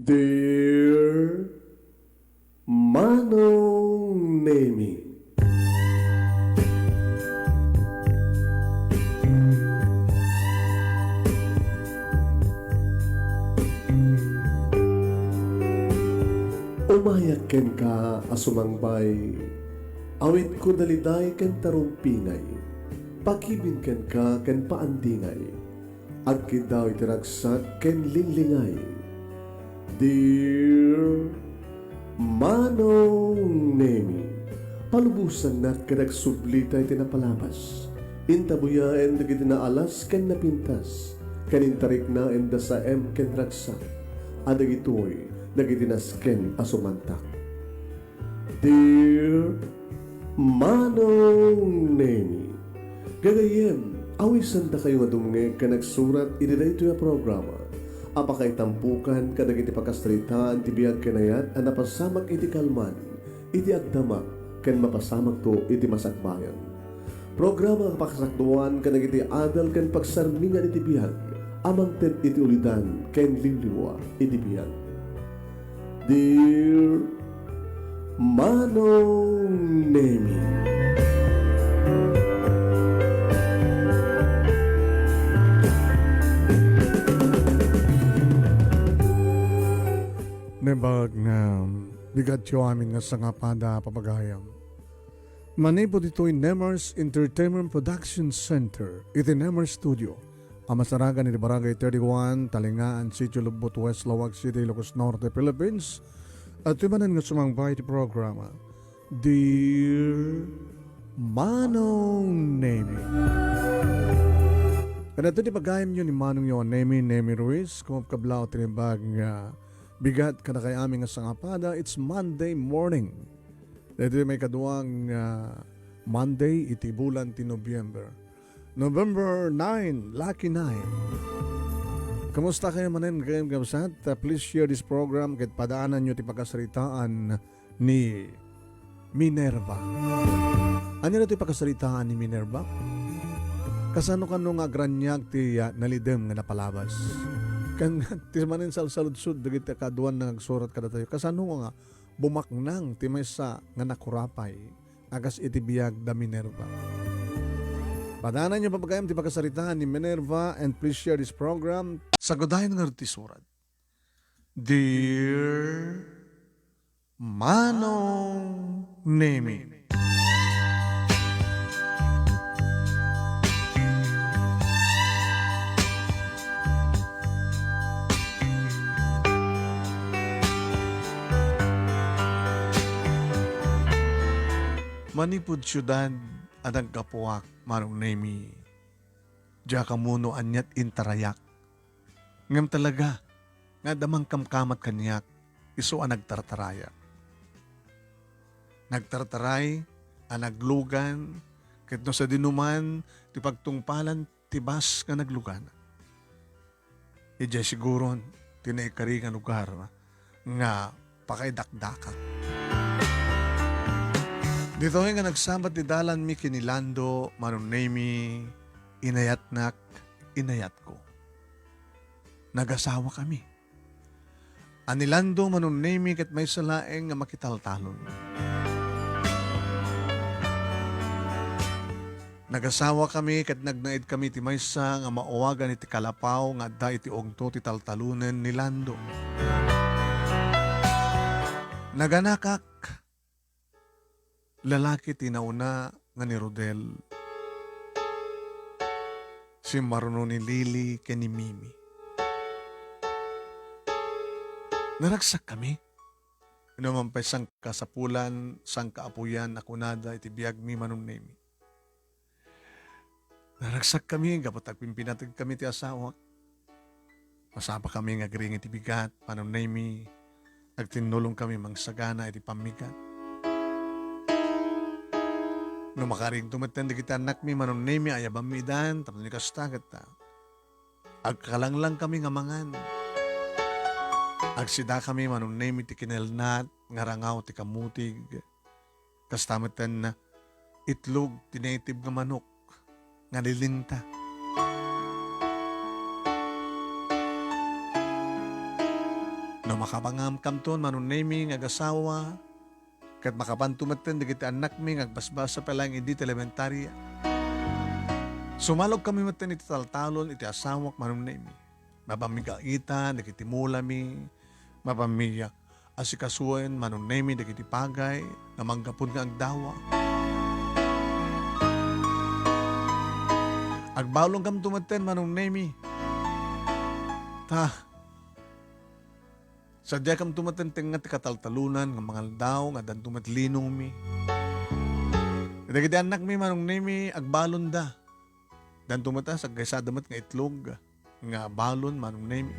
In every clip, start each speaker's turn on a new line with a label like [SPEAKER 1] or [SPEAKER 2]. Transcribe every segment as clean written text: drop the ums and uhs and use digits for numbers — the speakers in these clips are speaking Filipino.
[SPEAKER 1] Dear Manong Nemi, umayak ken ka asumangbay, awit ko daliday ken tarumpingay, pakibin ken ka ken paandingay, agkid daw itiragsak ken linglingay. Dear Manong Nemi, palubusan na kadagsublita iti napalabas, intabuya en dagiti naalas ken napintas, kanintarik na en dasaem ken ragsak, adagitoy dagiti nasken asumantak. Dear Manong Nemi, gagayem, awisan da kayo nga dumnge ka nagsurat iti daytoy a programa. Apakay tampukan kadagiti pagkastritaan ti biyag kanayat a napasamak iti kalman, iti agdamak ken mapasamak to iti masakbayan. Programa ang pakasakduan kadagiti adal ken pagsarmingan iti biyag, amang ted iti ulidan ken lingliwa iti biyag. Dear Manong Nemi,
[SPEAKER 2] Nebag nga bigat yo amin nga sangapada papagayam. Manipod ito'y Nemers Entertainment Production Center, iti Nemers Studio. Ang masaragan ni Barangay 31, Talingaan, Sitio Lubot, West Lawag City, Ilocos Norte, Philippines. At imanan nga sumangbay iti programa, Dear Manong Nemi. Kanato di pagayam nyo ni Manong yo Nemi Ruiz, kung kablaw tinibag nga bigat kada kay aming nga sangapada. It's Monday morning. Dito may kaduang Monday iti bulan ti November 9, lucky 9. Kamusta kayo manen kayong gamsat? Please share this program kahit padaanan nyo ti pagkasaritaan ni Minerva. Ano na ti pagkasaritaan ni Minerva? Kasano ka nung agranyag ti nalidem nga napalabas? Kan tismanin saludsud dagiti kaduan nga nagsurat kada tayo. Kasano nga bumaknang ti maysa nga nakurapay agas iti biyag da Minerva. Padanan niyo papagayam ti pagkasaritaan ni Minerva, and please share this program. Sagodahin nga ti surat. Dear Manong Nemi, manipod syudad adang kapuak Manong Nemi. Diya kamuno anyat intarayak. Ngam talaga, nga damang kamkamat kanyak, iso ang nagtartaraya. Nagtartaray, anaglugan, kahit no sa dinuman, ti pagtungpalan, tibas nga naglugan. Ijay siguro, tinaikari nga lugar, nga pakaidakdakak. Dito nga nagsambat ni Dalan mi kinilando, Manong Nemi, inayat ko. Nagasawa kami. Anilando, Manong Nemi, kat may salaeng nga makitaltalon. Nagasawa kami, kat nagnaid kami ti maysa nga mauwagan iti kalapaw nga da iti ogto ti taltalunen ni Lando. Naganakak, lalaki tinauna nga ni Rodel, si Maruno ni Lily ken ni Mimi. Naragsak kami. Inumampay sang kasapulan, sang kaapuyan, akunada, iti biyag mi Manong Nemi. Naragsak kami, kapag tagpimpinatag kami ti asawa. Masapa kami nga gring iti bigat, Manong Nemi. Nagtinulong kami mangsagana iti pamigat. No makaring tumatanda kita anak mi Manong Nemi ayabang mi dan tapos ni kastagat ta. Agkalang lang kami nga mangan. Agsida kami Manong Nemi ti kinelnat nga rangaw ti kamutig. Kastamatan na itlog ti native nga manok nga nilinta. No No makapangam kamton manon nemi nga agasawa ket makapantumaten dagiti anak mi nga agbasbasa pa lang iti elementarya. Sumalog kami maten iti taltalon iti asawak manon nemi. Mapamigaitan dagiti mula mi, mapamiya asikasuen manon nemi dagiti pagay nga manggapon nga agdawa. Agbalong kam tumaten manon nemi. Sadya kam tumatenteng nga ti kataltalunan nga mga aldaw nga dan tumatlinong mi. Dagiti anak mi manong nemi agbalon da. Dan tumata sa gaysadamat nga itlog nga balon manong nemi.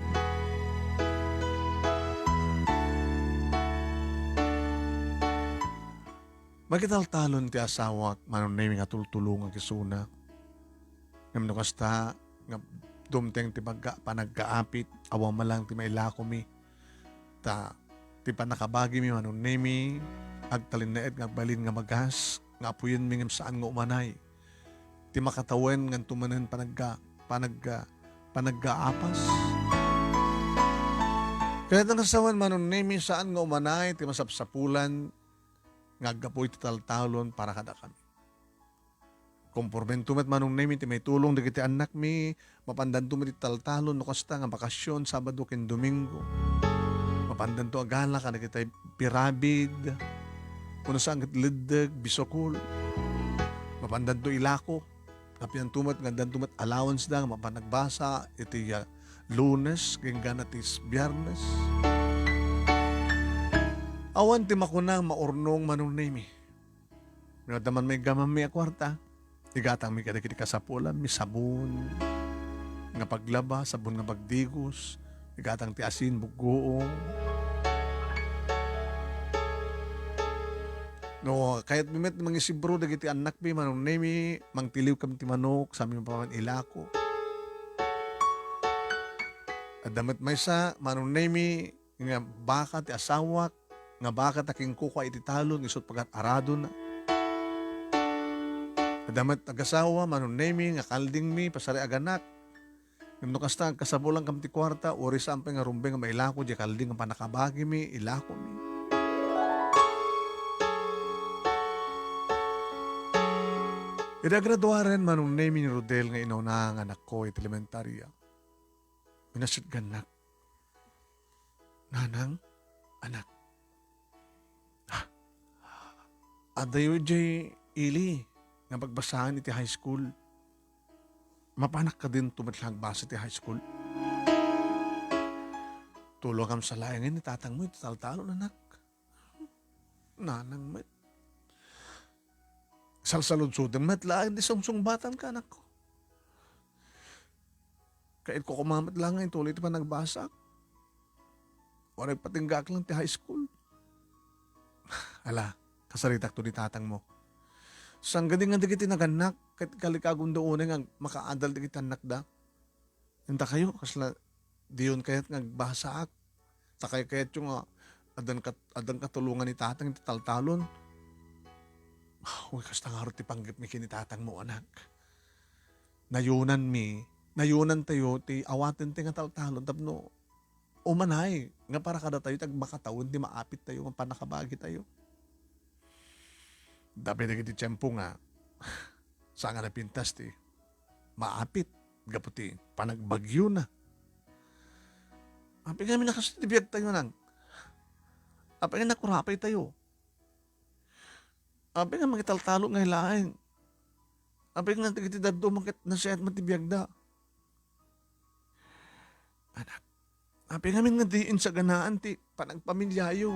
[SPEAKER 2] Magitaltalon ti asawak manong nemi nga tultulong nga kisuna. Ngam kasta nga dumteng ti panagkaapit awa malang ti mailako mi. Ti panakabagi mi manon nemi agtalin na nga agbalin nga magas nga apuyen mi ngem saan nga umanay ti makatawen nga tumanen panagkaapas kaya ang kasawan manon nemi saan nga umanay ti masapsapulan nga aggapoy ti taltalon para kada kami kompormen tumet manong nemi ti may tulong dagiti anak mi mapandan tumet ti taltalon no kasta nga bakasyon Sabado ken Domingo. Mapandan to agala ka na kita pirabid, kung saan lidag, bisokul. Mapandan to ilako, kapiyan tumat, gandan tumat allowance da, mapanagbasa, iti Lunes, genggan atis Biyernes. Awan ti makunang maurnong manong nemi. Nadaman may gamam may akwarta, igatang may kadakiti kasapulan, may sabon, nga paglaba, sabon nga pagdigos, igatang ti asin, bugoong. No, kahit bimet mga sibro dagiti anak mi manong nemi mangtiliw kam ti manok sami paman ilako. At damet may sa manong nemi nga baka ti asawak nga baka taking kuka iti talon isot pagat arado na. At damet agasawa manong nemi nga kalding mi pasari aganak. Ngam kasta kasabulang kam ti kwarta ori sampe nga rumbe nga mailako di kalding nga panakabagi mi ilako mi. Idagraduaren manong nemi ni Rodel nga inauna nga anak ko iti elementarya. Minasud ganak. Nanang, anak. Adayo jay ili nga pagbasahan iti high school. Mapanak ka din tumatlang basa iti high school. Tulong kam sa layangin ni tatang mo iti taltalon anak. Nanang met. Salsalod-sudin, matlaan di sungsung-batan ka, anak ko. Kahit ko kumamat lang ngayon, tuloy ito pa nagbasak. Waray patinggak lang ti high school. Ala, kasaritak to di tatang mo. Sang ganing nga digiti naganak, kahit kalikagong doon nga makaadal digiti anak da. Hinta kayo, kasla diyon kaya't nagbasak. Takay kaya't yung adan katulungan ni tatang iti taltalon. Uy, kasta nga ti panggip mi kinitatang mo, anak. Nayunan tayo, ti awatin ti nga taltalon, tapno, umanay, nga para kada tayo, tag makatawon, ti maapit tayo, nga panakabagi tayo. Dapat na kiti tiyempo nga, sa nga napintas ti, maapit, gaputi, panagbagyo na. Api nga minakasitibiyag tayo nang, api nga nakurapay tayo. Api nga magitaltalo nga hilain. Api nga tigiti daddo makit na siya at matibiyag da. Anak, api nga nga diin sa ganaan ti panagpamilyayo.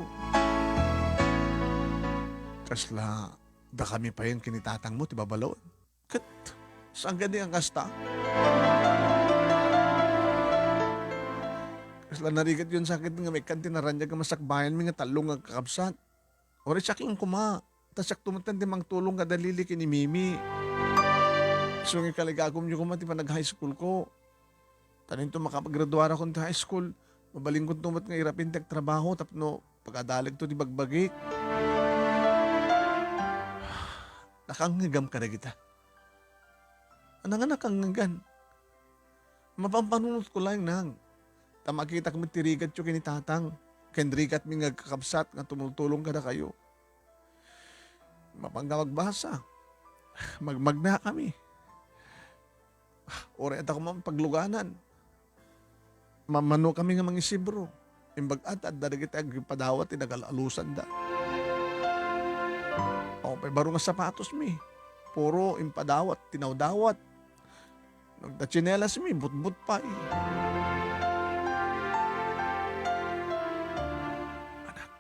[SPEAKER 2] Kasla, da kami pa yun kinitatang mo, ti babalawan. Kat, saan gani ang kasta? Kasla narigat yun sakit nga may kanti na ranya ka masakbayan mi nga talong nga kakabsat. Ori siyak lang kuma. Tasak tumatan di mang tulong ka dalili kini Mimi. So nga kaligagom nyo kumati pa nag-high school ko. Tanin to makapag-graduara ko sa high school. Mabaling ko tumat nga irapin tag trabaho tapno pag-adalig to di bagbagik. Nakangagam ka na kita. Ano nga nakangagan? Mapampanunot ko lang nang. Tamakita kami tirigat yung kinitatang. kendrikat mi nga kakabsat nga tumultulong kada kayo. Mapangga magbasa. Magmagna kami. Ora at ako man pagluganan. Mamano kami nga mga isibro. Imbag at darigit ag padawat inagalalusan da. O may baro nga sapatos mi. Puro impadawat, tinawdawat. Nagdachinelas mi, but pa eh. Anak.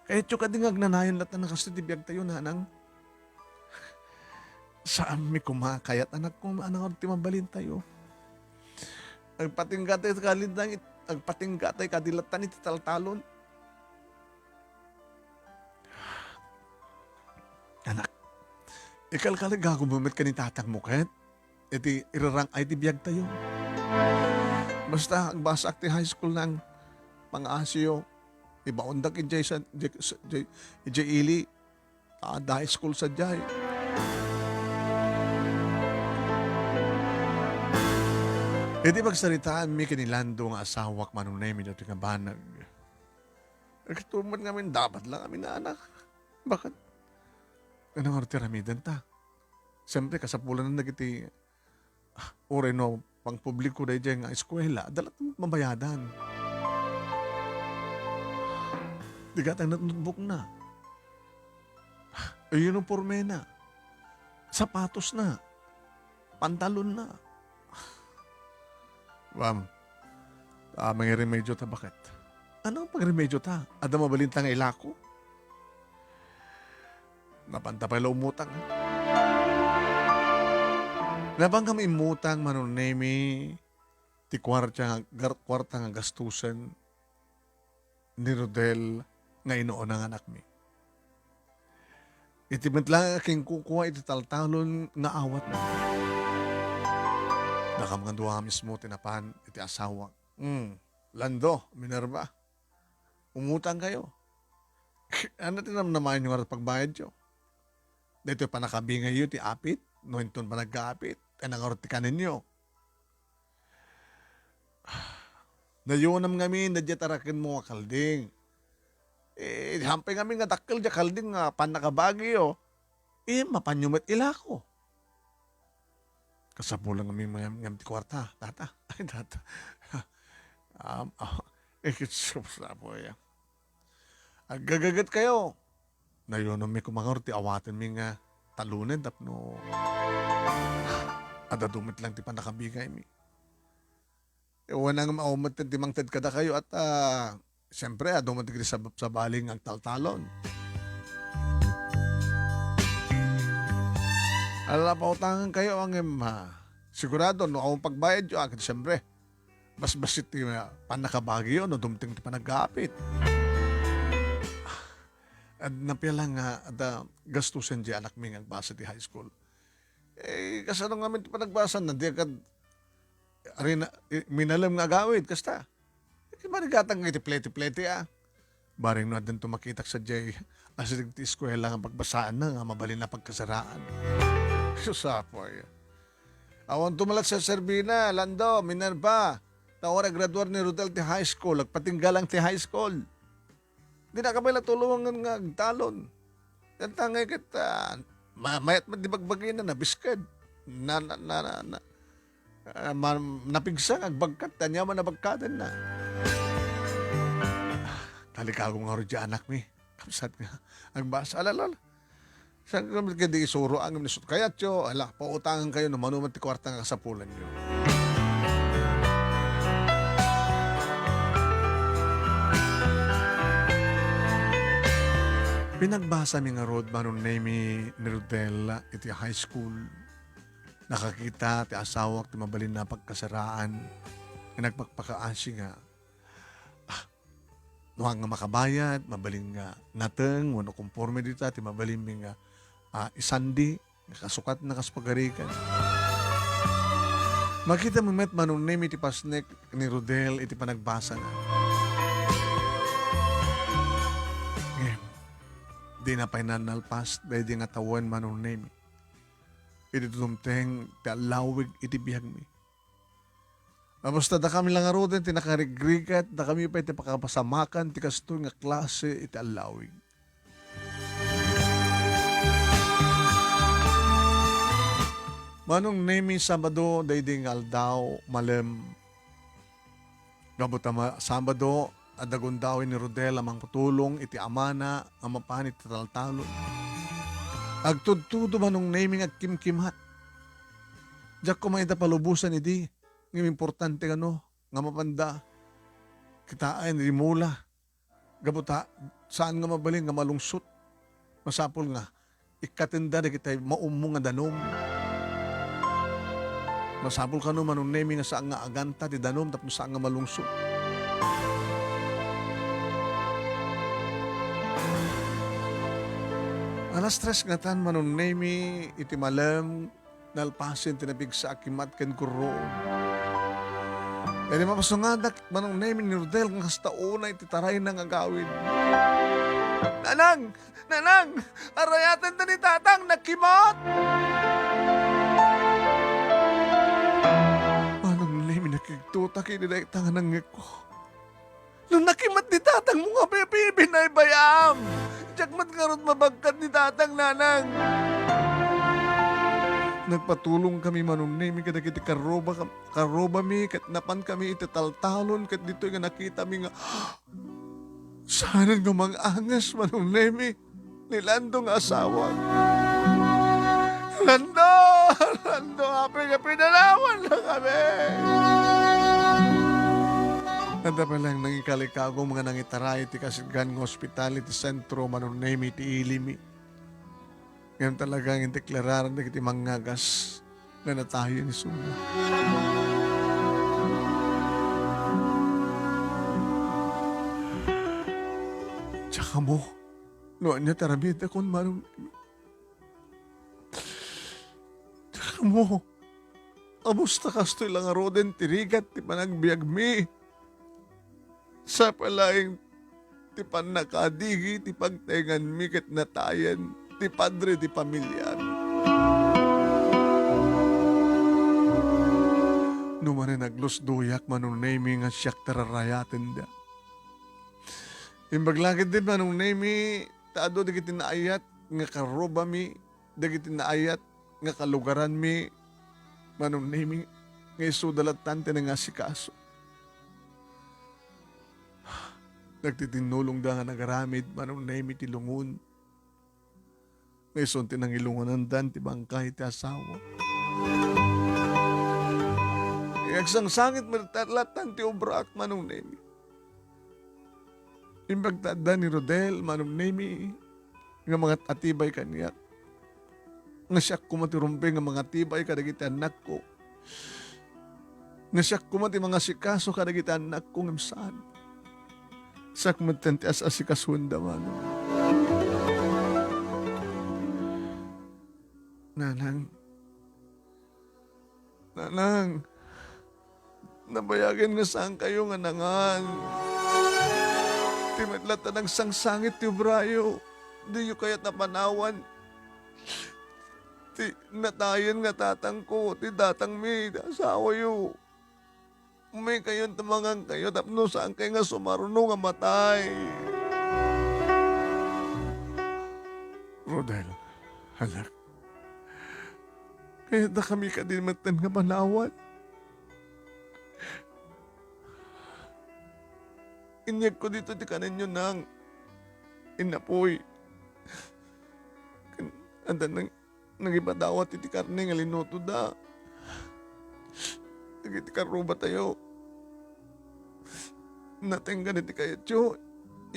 [SPEAKER 2] Kahit yung kadingag nanayon lahat na nakastudibiyag tayo na nang saan mi kumakayat anak ko, anang timabalin tayo. Agpatinggatay kalindang agpatinggatay kadilatan iti taltalon. Anak, ikal kalag gumamit ka ni tatang mo kahit iti irarang ay ti biyag tayo. Basta agbasa akti high school ng pang-asyo, ibaundak ijay sa ijay ili, high school sa jay. Iti pagsaritaan mi kinilando nga asawak manunay mi dati nga banag. Nagtuman ngamin dapat lang kami na anak. Bakit? Anong artiramidan ta? Siyempre kasapulan na nagiti ore no pang publiko da dyan nga eskwela. Dalat mabayadan. Di ka tayo notebook na. Uniforme na. Sapatos na. Pantalon na. Ma'am, may remedyo ta bakit? Anong pag-remedyo ta? Ada mabalintang ilako? Napanta pa ilo umutang. Nabang kami imutang manunemi ti kwarta nga gastusan ni Rodel nga inoon ang anak mi. Itimit lang aking kukuha iti taltalon nga awat na. Nakamagandua mismo tinapahan iti asawa. Lando, Minerva, umutang kayo. Ano tinamnamayan yung arat pagbayad nyo? Dito pa nakabingay yun, ti apit. No, ito pa nagkaapit. Ang nangarot ti kaninyo. Nayunam kami, nadyatarakin mo kalding. Hampay kami nga dakkel dya kalding nga panakabagi yo. Mapanyumat ilako. Kasapulang kami ngam ti kwarta. Tata. Ay, tata. Ikitsup po yan. Agagagat kayo. Nayunam mi kumangarot ti awatin mi nga talunin tapno. Adadumit lang ti panakabigay mi. Ewan nga maumat ti mangtad kada kayo at siyempre adumit ti sa baling ang taltalon. Ala pautangan kayo ang sigurado no akong pagbayad yo akin siyempre. Mas basit ti panakabagi yun no dumting ti panagapit. At napialang nga gastusin di anak mi nga basa ti high school. Kasano nga min ti panagbasan na di agad minalam nga gawid kasta. Marigatang nga iti pleti-pleti Baring no adin tumakitak sa jay asidig ti eskwela nga pagbasaan na nga mabalin na pagkasaraan. Susapoy. Awan tumalat sa Serbina, Lando, Minerva. Taon na graduar ni Rodel ti high school. Agpatinggalang ti high school. Di na kami natulungan nga talon. Yan tangay kita. Mayat man di bagbagay na nabiskad. Napigsa agbagkat. Tanya man nabagkadan na. Talikagong nga rin anak mi. Kamsat nga. Agbasa. Alalala. Saan kami di isuro ang nisot. Kaya tiyo, pautangan kayo na manuman ti kwarta nga kasapulan nyo. Pinagbasa mi nga road manon ni Rodel iti high school. Nakakita ti asawak ti mabalin na pagkasaraan. Nagpagpakaasi nga. Nuhang nga makabayad, mabalin nga nateng, wano konforme dito, ti mabalin mi nga isandi, kasukat na kaspagarikan. Makita mo met manunim iti pasnek ni Rodel iti panagbasa na. Di na painanalpas, dahil di nga tawan manunim. Iti tumteng ti alawig iti biyag mi. Basta da kami lang aro din, tinakarigrigat, da kami pa iti pakapasamakan, ti kasto nga klase iti alawig. Manong nemi Sabado, dayding aldaw, malem. Gabutama Sabado, adagon daw ni Rodel amang patulong, iti amana, ang mapanit tataltalon. Agtudtudo manong naming agkimkimhat. Diyak ko maita palubusan idi, ng importante kano, nga mapanda. Kitaan, rimula. Gabuta, saan nga mabaling nga malungsot. Masapol nga, ikatinda na kita maumong nga danom. Masapol ka no manong nemi nga saan nga aganta ti danom tapos saan nga malungsot. Alas tres nga tan manong nemi iti malam nalpasin tinabig sa akimat ken kuro. Kaya mapasungadak manong nemi ni Rodel nga hasta una iti taray nang agawin. Nanang! Nanang! Arayatan ta ni tatang nakimot! Nakiktuta kini tangan ng ko. Nung nakimat ni tatang mga bibinay bayam. Diyak karot mabagkat ni tatang nanang. Nagpatulong kami manunimi kada kiti karoba mi kat napan kami itataltalon kat dito nga nakita mi nga sana nga mangangas manunimi ni Lando nga asawa. Lando! Lando, happy nga pinalawan na kami. Nanda pa lang nang ikalikagong mga nangitaray ti Kasigan Hospitality Centro manunemi ti ilimi. Ngayon talagang indeklararan na kiti mangagas na natayo ni Suna. Tsaka mo, noon niya tarabita kung manunemi. Tsaka mo, amusta kastoy lang aroden tirigat ti panagbiag mi. Sa palaing ti panakadigi ti pagtengan mi ket natayan ti padre ti pamilya. Numane naglusduyak manunemi nga siyak tararayaten da. Imbaglagid din manunemi taado di kiti naayat nga karoba mi, di kiti naayat nga kalugaran mi manunemi nga isudalatan ti nga sikaso. Nagtitinulong da nga nagaramid manong naimi ti lungun. Ngayon tinang ilungunan dan ti bangkay ti asawa. Iagsang sangit maritalatan ti obrak manong naimi. Imbagtada ni Rodel manong naimi nga mga atibay kaniya. Nga siya kumatirumpe nga mga tibay kadagiti anak ko. Nga siya kumati mga sikaso kadagiti anak ko ng saan. Sakmatan ti asa si kasunda man. Nanang. Nanang. Nabayagin nga saan kayo nga nangan. Timadlatan ng sangsangit ti Brayo. Di yu kaya't napanawan. Ti natayan nga tatang ko. Ti datang mi. Asawa yu. May kayon tamangan kayo, tapno saan kayo nga sumaruno nga matay. Rodel, anak. Kaya na kami ka din matan nga manawan. Inyag ko dito di kanan nyo nang inapoy. Anda nang ipadawat iti karne nga linoto da. Iti karuba tayo. Natenggan iti kayo, tiyo.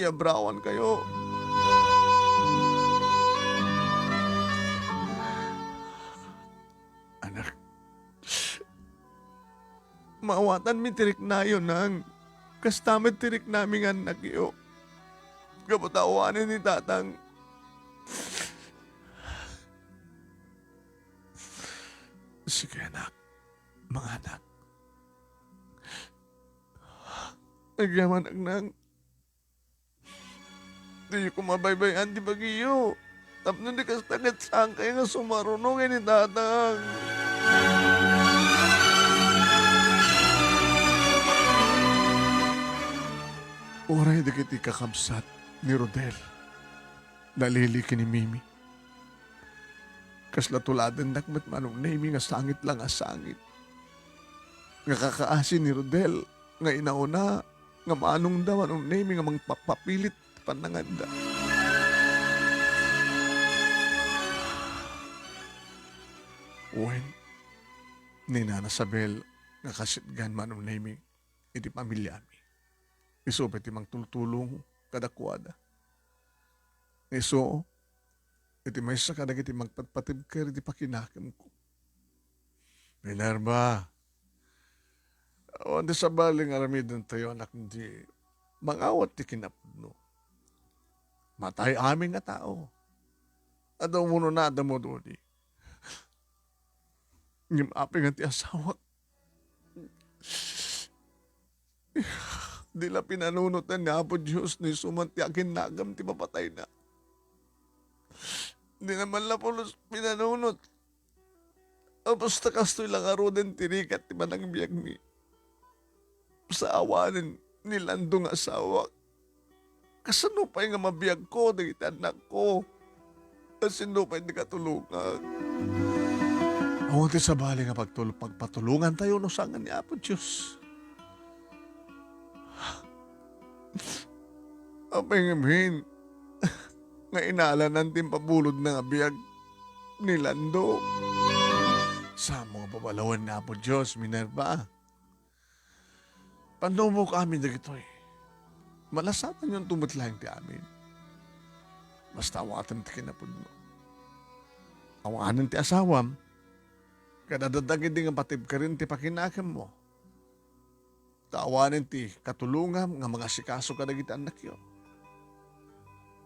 [SPEAKER 2] Iabrawan kayo. Anak. Maawatan mi tirik na yun nang kastamit tirik namin anak iyo. Kapatawanin ni tatang. Sige anak. Mga anak. Nagyaman nang di ko mabaybayan di bagiyo. Tapno di kastagat saan kayo nga sumarunong ni tatang. Oray dagiti kakabsat ni Rodel. Naliliki ni Mimi. Kasla tuladan nakmat manong Nemi nga sangit lang nga sangit. Nga kakaasin ni Rodel nga inauna nga manong daw anong Nemi nga mangpapapilit pananganda. Uwen, ni Nana Sabel nga kasitgan manong Nemi iti pamilya mi. Iso pati mang tultulong kadakwada. Iso, iti may sa kadag iti magpatpatib ka iti pakinakam ko. Minerva, awan di sa baling aramidan tayo anak di mangawat ti kinapno. Matay aming nga tao. Adaw mo na mo doon eh. Ngimaping nga ti asawak. Di la pinanunutan nga po Diyos ni sumanti akin nagam ti papatay na. Di naman la po pinanunot. Basta kastoy lang arudan tirikat ti manang biyag mi. Sa awanin ni Landong asawa. Kasano pa nga mabiyag ko, dagiti anak ko. Kasino pa hindi katulungan. Awan ti sa bali nga pagpatulungan tayo no sangan ni Apo Diyos. Apay nga min, nga inaalanan tin pabulod na nga biyag ni Lando. Sa mga babalawan na po Diyos, Minerva. Paano ka amin dagito eh? Malasatan yung tumatlaing ti amin. Basta awatan ti kinapod mo. Awanan ti asawam, kadadadagin di nga patib ka rin ti pakinakam mo. Taawanin ti katulungam nga mga sikaso ka dagiti anak yun.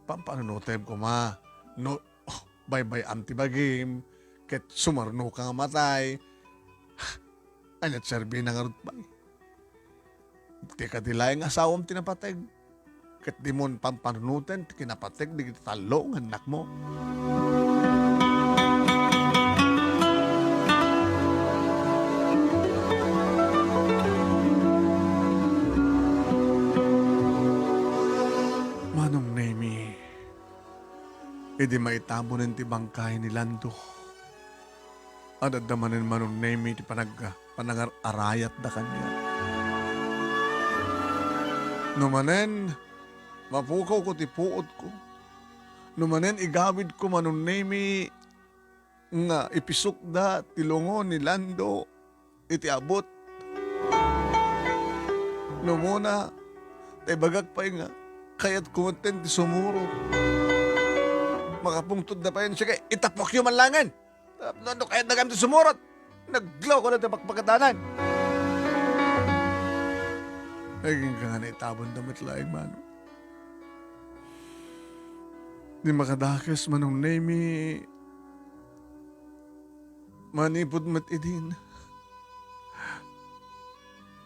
[SPEAKER 2] Pampanunotem ko ma, no, bye-bye anti bagim, ket sumarno ka nga matay, anyat serbi na nga rutbay. Di ka dilayang asawam tinapateg, ket di mo pampanunutan, kinapateg, di kita talo ng anak mo. Manong Nemi, idi maitabo ng ti bangkay ni Lando. Adadamanin manong Nemi ti panangarayat da kanya. Numanen, mapukaw ko ti puot ko. Numanen, igawid ko manong Nemi nga ipisok da tilungon ni Lando iti abot. Numuna, tay bagag pa nga, kaya't kumonten ti sumuro. Makapungtod na pa yun siya kay itapok yung manlangan. Ano kaya't nagam ti sumurot? Naglaw ko na ti pagpagkatanan. Naging ka nga na itabon damit laing mano. Di makadakas manong Nemi manipod mat idin.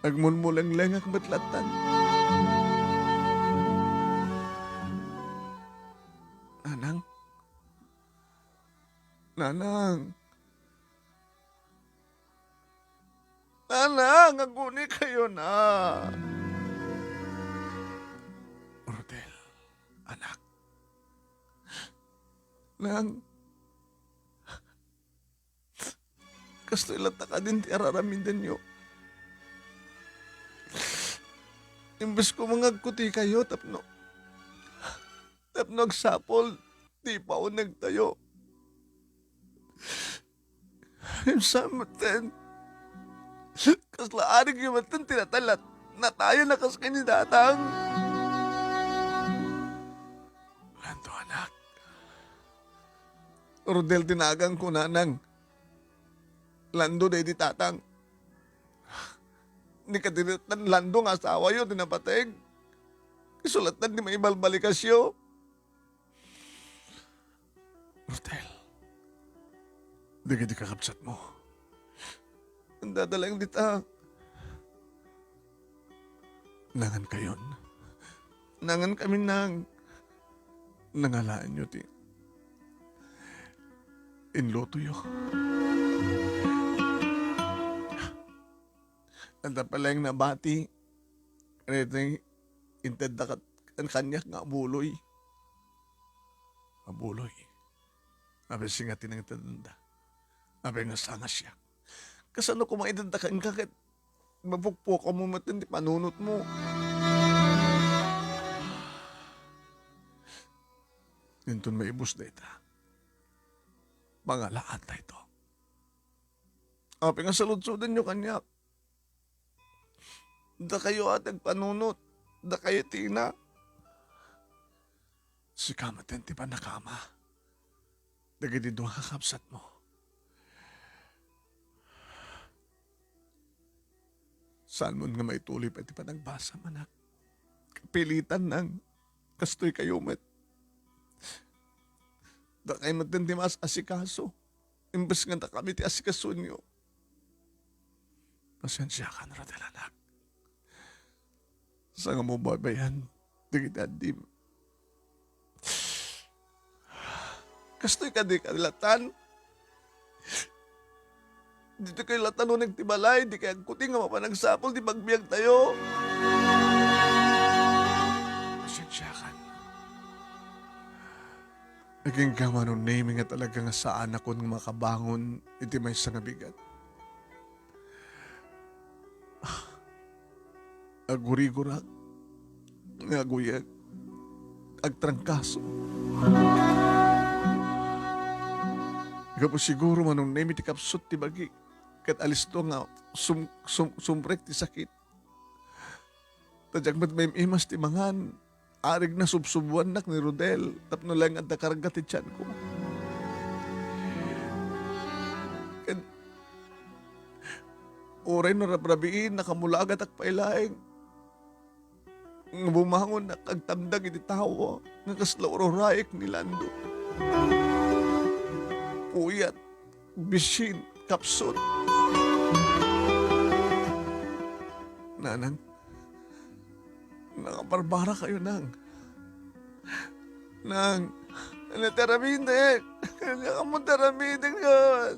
[SPEAKER 2] Agmunmulang lengak matlatan. Nanang. Nanang, aguni kayo na. Rodel, anak. Nang. Kasto ilata ka din ti araramindan nyo. Imbes ko mangagkuti kayo, tapno. Tapno agsapol, di pa ako nagtayo. Samatan. Kaslaarig yung matan tinatalat na tayo nakas kanidatang. Lando anak. Rodel tinagang ko nanang. Lando day di tatang. Ni kadiratan Lando nga asawa yun tinapateg. Isulatan ni may balbalikasyo. Rodel. Di kakapsat mo. Ang dadalang dita. Nangan kayon. Nangan kami nang nangalaan nyo ti. Inlo tuyo. Anda pala yung nabati. Kanitang inted na ang kanyak nga abuloy. Abuloy. Abi singa tinang tanda. Abi nga sanga siya. Kasano ko maidandakan ka kat mapukpok mo matin di panunot mo. Yun may ibus na ita. Pangalaan na ito. Abi nga saludsudan nyo kanyak. Da kayo atag panunot. Da kayo tina. Si kamaten ti pa nakama. Dagiti doon kakapsat mo. Saan mo nga maituloy pa ti pa nagbasa manak. Kapilitan ng kastoy kayo met. Da kayo matin ti mas asikaso. Imbes nga na kami ti asikaso nyo. Pasensya ka na Rodel anak. Sa nga mo babayan, digit adim. Kastoy ka di kalatan. Dito kayo latan nung nagtibalay, di kaya kuting nga mapanagsapol, di magbiyag tayo. Pasensya ka. Naging gama nung naming nga talaga nga saan ako ng makabangon, iti may sangabigat. Agurigurak, ngaguyag, agtrangkaso. Ikaw po siguro manong name ti kapsut ti bagi, kat alis to nga sumbrek ti sakit. Tadyak mat may imas ti mangan, arig na subsubuan nak ni Rodel, tapno lang at nakarga ti tiyan ko. Kat oray no rabrabiin, nakamulagat ak pailaeng. Nga bumangon na kagtamdag iti tao nga kaslaurorayek ni Lando. Puyat, bisin, kapsot. Nanang, nakabarbara kayo nang. Nang, nataramidek. Kanya ka mo taramidek yun.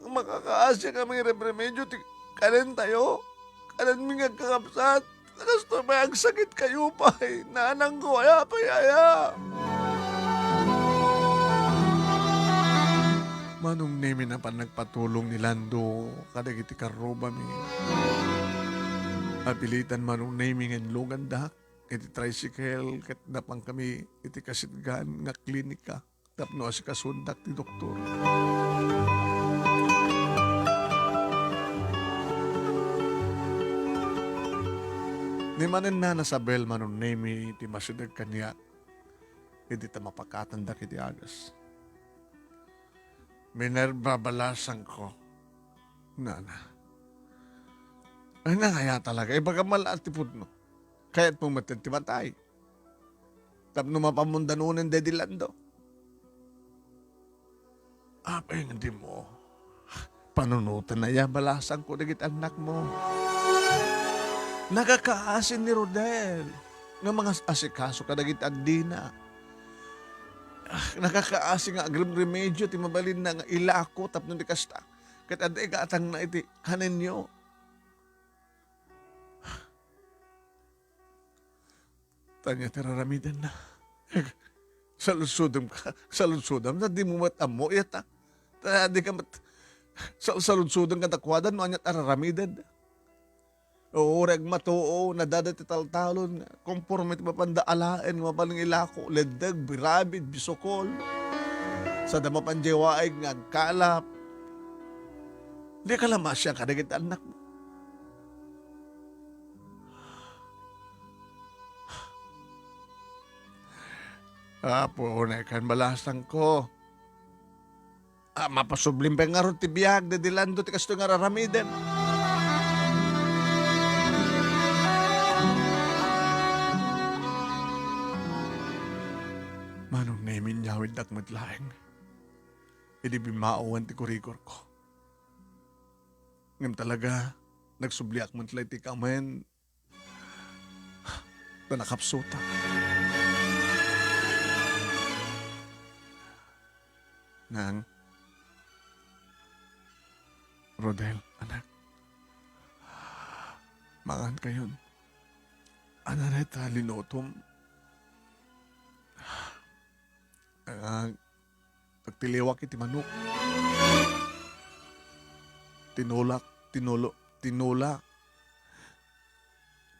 [SPEAKER 2] Makakaasya kami remedyo, kanin tayo. Kanan mi nga kakapsat. Gusto may ang sakit kayo pa. Nanang ko, aya pa yaya. Manong nemi na pa nagpatulong ni Lando kadagiti karoba mi. Apilitan manong nemi ng lugandak. Iti tricycle kat napang kami iti kasitgan nga klinika. Tapno as kasundak ti doktor. Ni manen na nasabel manon nemi ti masudag kanya iti ta mapakatanda kiti agas. Minerbabalasan ko. Nana. Ay na kaya talaga. Ibaga malaat ti pudno. Kaya't pumatid ti matay. Tapno mapamundanunin dedilando. Apay hindi mo. Panunutan na ya balasan ko dagit anak mo. Nagakaasin ni Rodel ng mga asikaso kadagit agdina. Nakakaasin nga agrem-remedyo ti mabalin na nga ilako tapno di kasta. Kat aday atang na iti kanin nyo. Tanya tiraramiden na. Saludsudam ka. Saludsudam na di mo matamo yata. Di ka saludsudam ka takwadan no anyat araramiden. O reg matuo, nadadati taltalon, konforme ti mapandaalaan, mapaling ilako, ledeg, birabid, bisokol. Sa dama panjewaig, ngagkalap. Di ka lamas siya kadagit anak mo. Apo, kan balasang ko. Mapasublim pa nga ron ti biyag, dadilando ti kasto nga raramiden. Manong namin nyawid at matlaeng. Hindi bimaawan ti kurikor ko. Ngam talaga, nagsubliak mo tlay ti kamen. Panakapsuta. Nang, Rodel, anak. Mangan kayon. Ano na ita linutom? Ang pagtiliwak iti manok. Tinulak, tinula.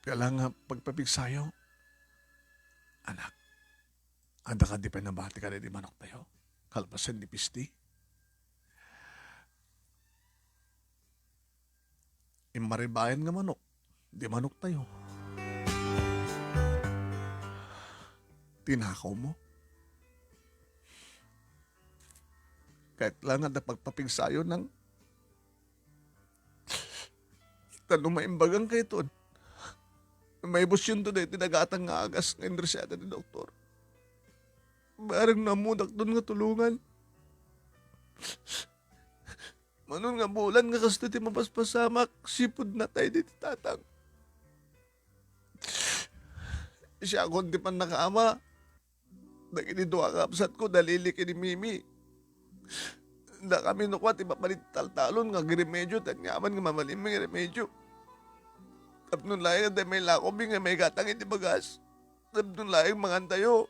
[SPEAKER 2] Kaya nga pagpapigsayo. Anak, anda ka di pa nabati ka na di manok tayo. Kalpasan di pisti. Imaribayan nga manok. Di manok tayo. Tinakaw mo. Kahit lang na pagpapigsayo ng tanong maimbagang kayo ito. May busyon to na tinagatang nga agas ng reseta ni doktor. Barang namudak doon nga tulungan. Manon nga bulan nga kasto ti mapaspasamak, sipod na tayo di tatang. Siya akong di pa nakaama. Naginiduwa ka apsat ko, dalili ni Mimi. Na kami nukwa, ti mapalit taltalon nga giremedyo, tan ngaman nga mamalim nga remedyo. Tapnon laing nga may lakobi nga may gatang iti bagas. Tapnon laing mangantayo.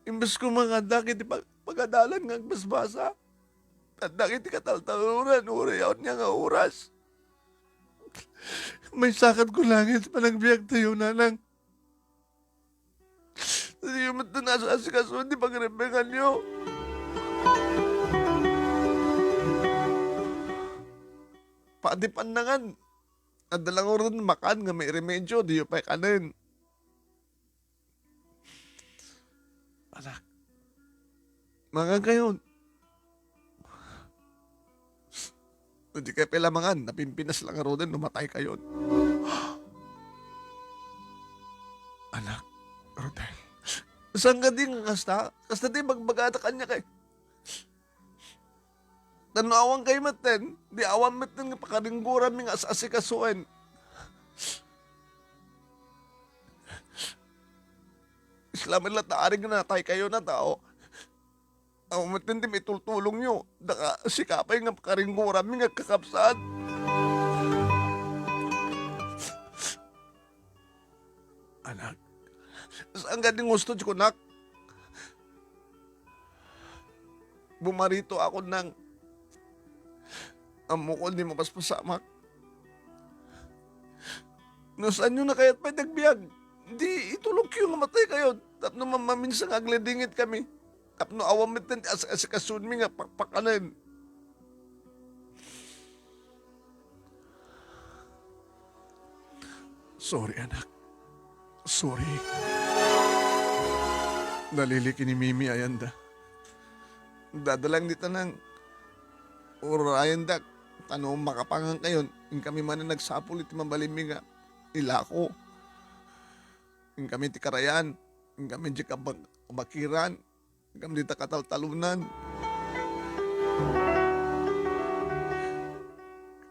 [SPEAKER 2] Imbes ko mangandak iti pagadalan nga basbasa. Tandak iti kataltaluran, urayaw niya nga oras. May sakat ko langit panagbiyak tayo nanang. Hindi mo ito nasa asikaso, hindi pagrebengan niyo. Pati panangan. Adalang oran makan nga may remedyo, di yung pa kanin. Anak, mga gayon. Hindi kayo pilamangan, napimpinas lang aro din, numatay kayo. Anak, Rodel. Saan ka din kasta? Kasta di magbagata kanya kay. Tanawang kay maten, di awan maten nga pakaringguran mi nga asikasuin. Islamin lang taaring na natay kayo na tao. Awan maten di may tultulong nyo. Daka sikapay nga pakaringguran mi nga kakapsaan. Anak, saan ka din gusto ko nak? Bumarito ako ng amo ko, di mapaspasamak. No, saan nyo na kaya't pa nagbiag? Di itulog yung matay kayo. Tapno maminsang agledingit kami. Tapno awamit na asikasun mi nga pakpakanin. Sorry, anak. Sorry. Naliliki ni Mimi ayanda. Dadalang dito ng ayanda. Ano makapangang kayo, yung kami man na nagsapul iti mabalimi nga, ilako. Yung kami ti karayan, yung kami di kabakiran, yung kami di kataltalunan.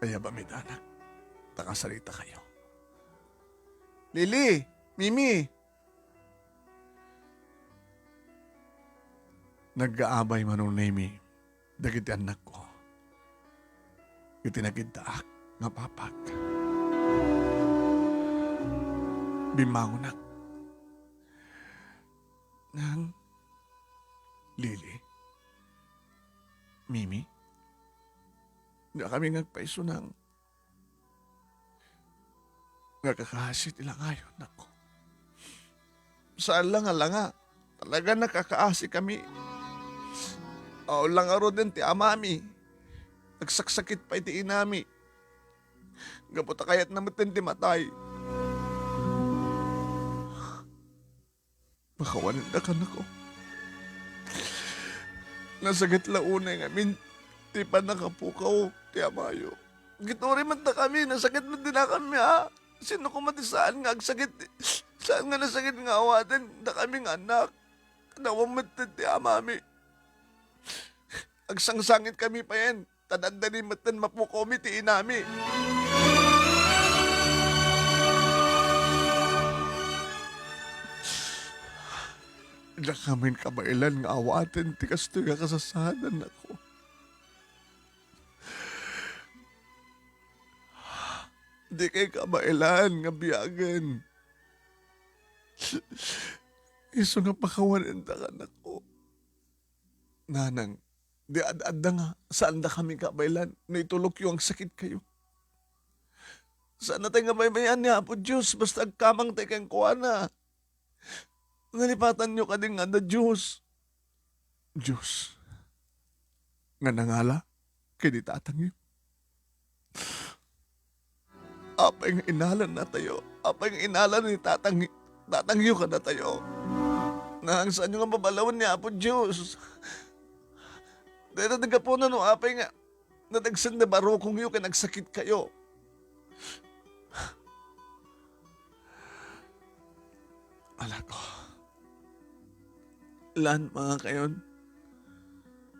[SPEAKER 2] Kaya ba, anak, takasalita kayo. Lili, Mimi. Nag-aabay manong Nemi, dagiti anak ko. Itinagitaak nga papak. Bimango na. Nang Lili, Mimi, nga kami nagpaiso ng nakakahasit ilang ayon ako. Saan lang nga, talaga nakakaasi kami. O lang aro din ti amami. Nagsaksakit pa iti inami. Gaputa kayat naman ti matay. Makawanin na ka na ko. Nasagit launay nga min, ti pa nakapukaw, ti amayo. Gituri man na kami, nasagit man din na kami ha. Sino ko matisaan nga agsagit, saan nga nasagit nga awatin, na kaming anak. Nawamad ti amami. Agsangsangit kami pa yan. Tadandani matan mapukomi ti inami. Nakamin kabailan nga awatin ti kasto nga kasasadan ako. Di kay kabailan nga biyagan. Iso nga pakawanan da ka na ko. Nanang, di ad-adda nga, saan da kami kabailan, na itulok yung sakit kayo. Saan na tayo nga baybayan niya po Diyos, basta agkamang tayo kang kuwana. Nalipatan nyo ka din nga na Diyos. Diyos, nga nangala, kinitatang yun. Apay nga inalan na tayo, apay nga inalan ni tatangyo ka na tayo. Nang saan nyo nga babalawan niya po Diyos. Dahil na po na no, apay nga, natagsan na baro kung yun, nagsakit kayo. Ala ko. Lan mga kayon,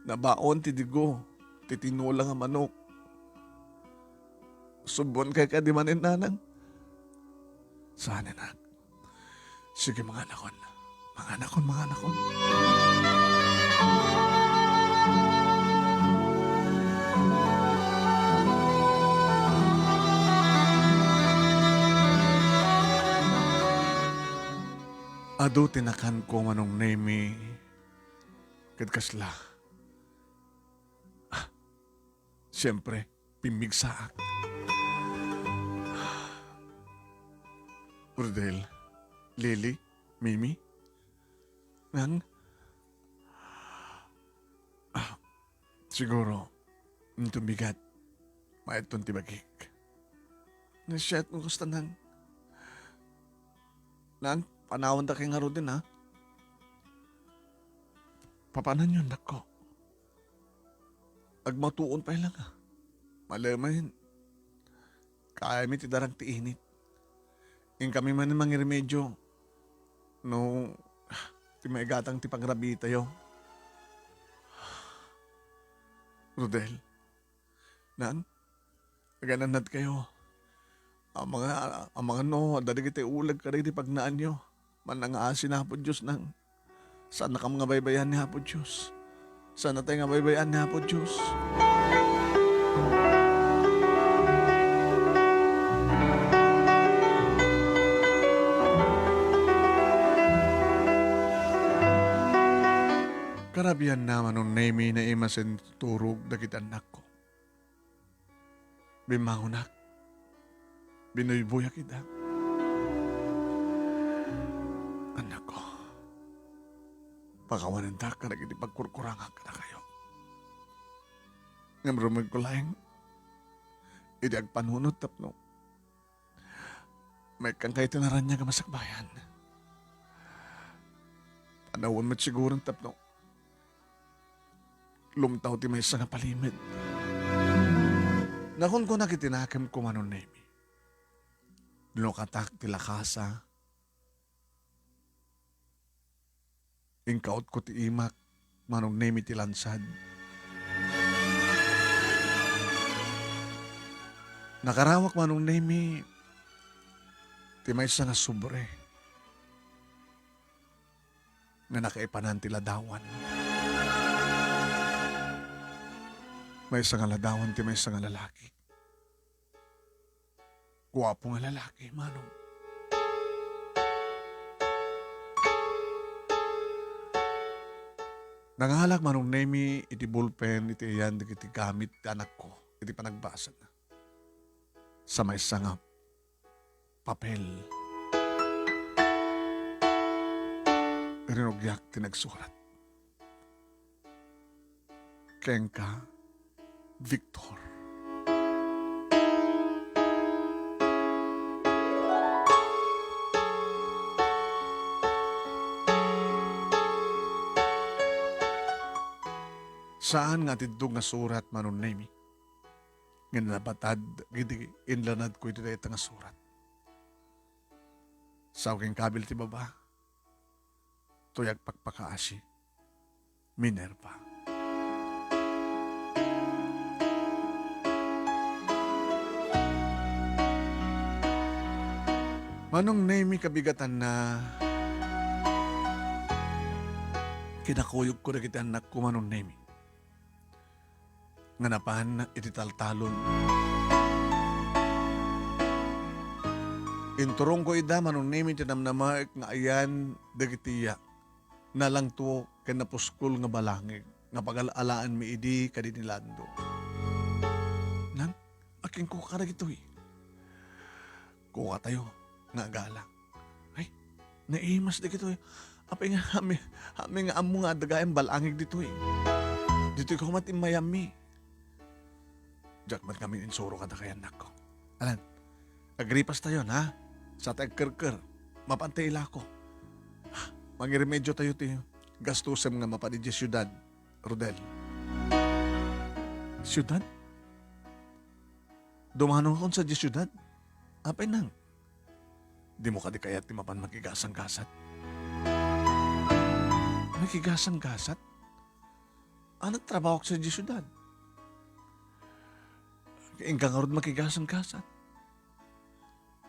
[SPEAKER 2] nabaon ti digo, titinula nga manok. Subon kay ka di manin nanang. Saan na? Sige mga anakon. Mga anakon, mga anakon. Ado tinakan ko manong name kadkasla. Siyempre, pimigsaak. Rodel, Lily, Mimi, nang siguro, nito bigat, maitong tibagik. Nasyat mo gusto nang panahon ta kay nga din ha. Papanan yun, nako. Agmatuon pa lang ha. Malamayin. Kaya mi ti darang ti init. Ing kami man mga remedyo. No, ti maigatang ti pagrabi tayo. Rodel, nan, nagananad kayo. Ang mga no, dali kita ulag ka rin pagnaan nyo. Manangaasin na po Diyos nang. Saan na ka mga baybayan ni Hapo Diyos? Saan na tayo nga baybayan ni Hapo Diyos? Karabihan naman nung name na imasin turog na kita anak ko. Bimangunak. Binuybuya kita. Anak ko. Pakawanan ta ka na kiti pagkurkurangan ka na kayo. Ngamrumag ko lang. Idi agpanunod tapno. May kang kayo tinaran niya ka masakbayan. Panawon mo't sigurong tapno. Lumtaw ti may isa nga palimid. Nakon ko nakitinakam ko manon nemi. Lukatak ti lakasa. Ingkaot ko ti imak manong nemi ti lansad. Nakarawak manong nemi ti may isa nga sobre. Nga nakaipanan ti ladawan. May isa nga ladawan ti may isa nga lalaki. Guwapo nga lalaki, manong. Nangahalak manong nemi iti bullpen iti iyan iti gamit ti anak ko iti panagbasa na. Sa may isa nga papel. Rinogyak ti nagsurat. Kenka Victor. Saan nga tidug nga surat manon nemi? Nga nabatad, gidi inlanad ko iti dayta nga surat. Sa aking kabil ti baba, tuyag pagpakaasi, Minerva. Manong nemi kabigatan na kinakuyog ko na kita anak ko manong nemi. Nga napahan iti taltalon. Inturong ko ida manong name tinamnamaik nga ayan dagitiya. Na lang to kinapuskol nga balangig. Nga pag-alaan mi idi kadinilando. Nang, aking kuka na gito eh. Kuka tayo, nga gala. Ay, naimas na gito eh. Apay nga, hami nga amo nga dagayang balangig dito eh. Dito ko mat in Miami. Diyak man kami insuro ka na kaya anak ko. Alan, agripas tayo na, sa tagkerker, mapantay ko. Magiremedyo tayo tayo. Gastusem nga mapanidya syudad, Rodel. Syudad? Dumano akong sa syudad. Apay nang. Di mo ka di kaya't di mapan makigasang-gasat. Makigasang-gasat? Ano trabaho ko sa syudad? Ingkang arod makigasang-gasat.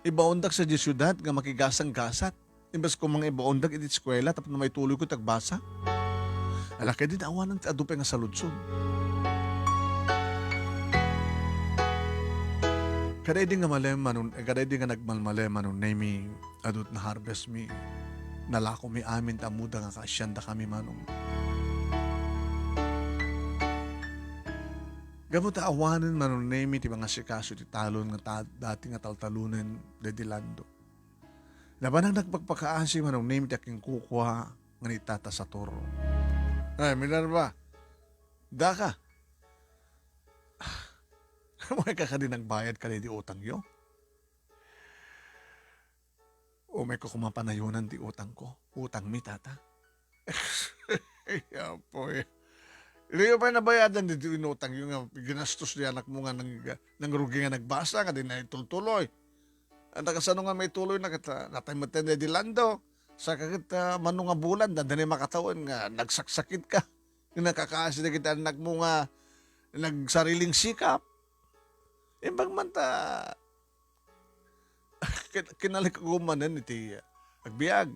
[SPEAKER 2] Ibaundak sa syudad nga makigasang-gasat. Imbes ko mga ibaundak iti eskwela tapos na may tuloy ko tagbasa. Alakay din awanan ti adupay nga sa lutsod. Kaday di nga malemanon, kaday di nga nagmalmalemanon na mi adut na harvest mi. Nalako mi amin tamuda nga kaasyanda kami manong. Gamot awanan manon na mi ti mga sikaso ti talon nga dati nga taltalunan dedilando. Laban ang nagpagpakaan si manong na mi ti aking kukwa nga ni Tata Satoro. Ay, Minerva, da ka. May ka din nagbayad ka di utang yo? O may ko kumapanayunan di utang ko? Utang mi, tata? Yapoy. Hindi pa nabayadan di inutang yung ginastos di anak mo nga ng rugi nga nagbasa ka din na itultuloy. Ang nakasano nga may tuloy na kita natay matende di lando. Sa kakita manong nga bulan, dandanay makatawan nga nagsaksakit ka. Nakakaasi na kita anak mo nga nagsariling sikap. Imbang man ta kinalik ko manan iti agbiag.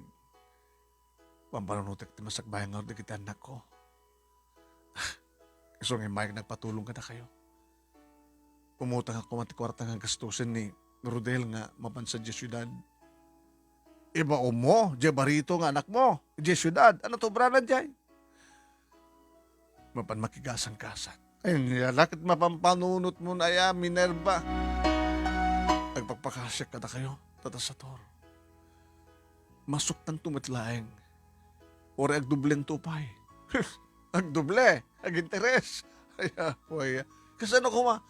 [SPEAKER 2] Pampanunutek ti masakbayang nga kita anak ko. So nga Mike nagpatulong ka na kayo. Pumutang ako matikwarta nga gastusin ni Rodel nga mapansad di syudad. Iba mo, di barito nga anak mo, di syudad. Ano to branan dyan? Mapan makigasang-kasat. Ay, nilakit mapampanunot mo na ya, Minerva. Agpagpakasyak ka na kayo, Tata Sator. Masuktan tumitlaeng. Ore agdubleng tupay. Agduble, aginteres. Ay, kasi ano ko ma?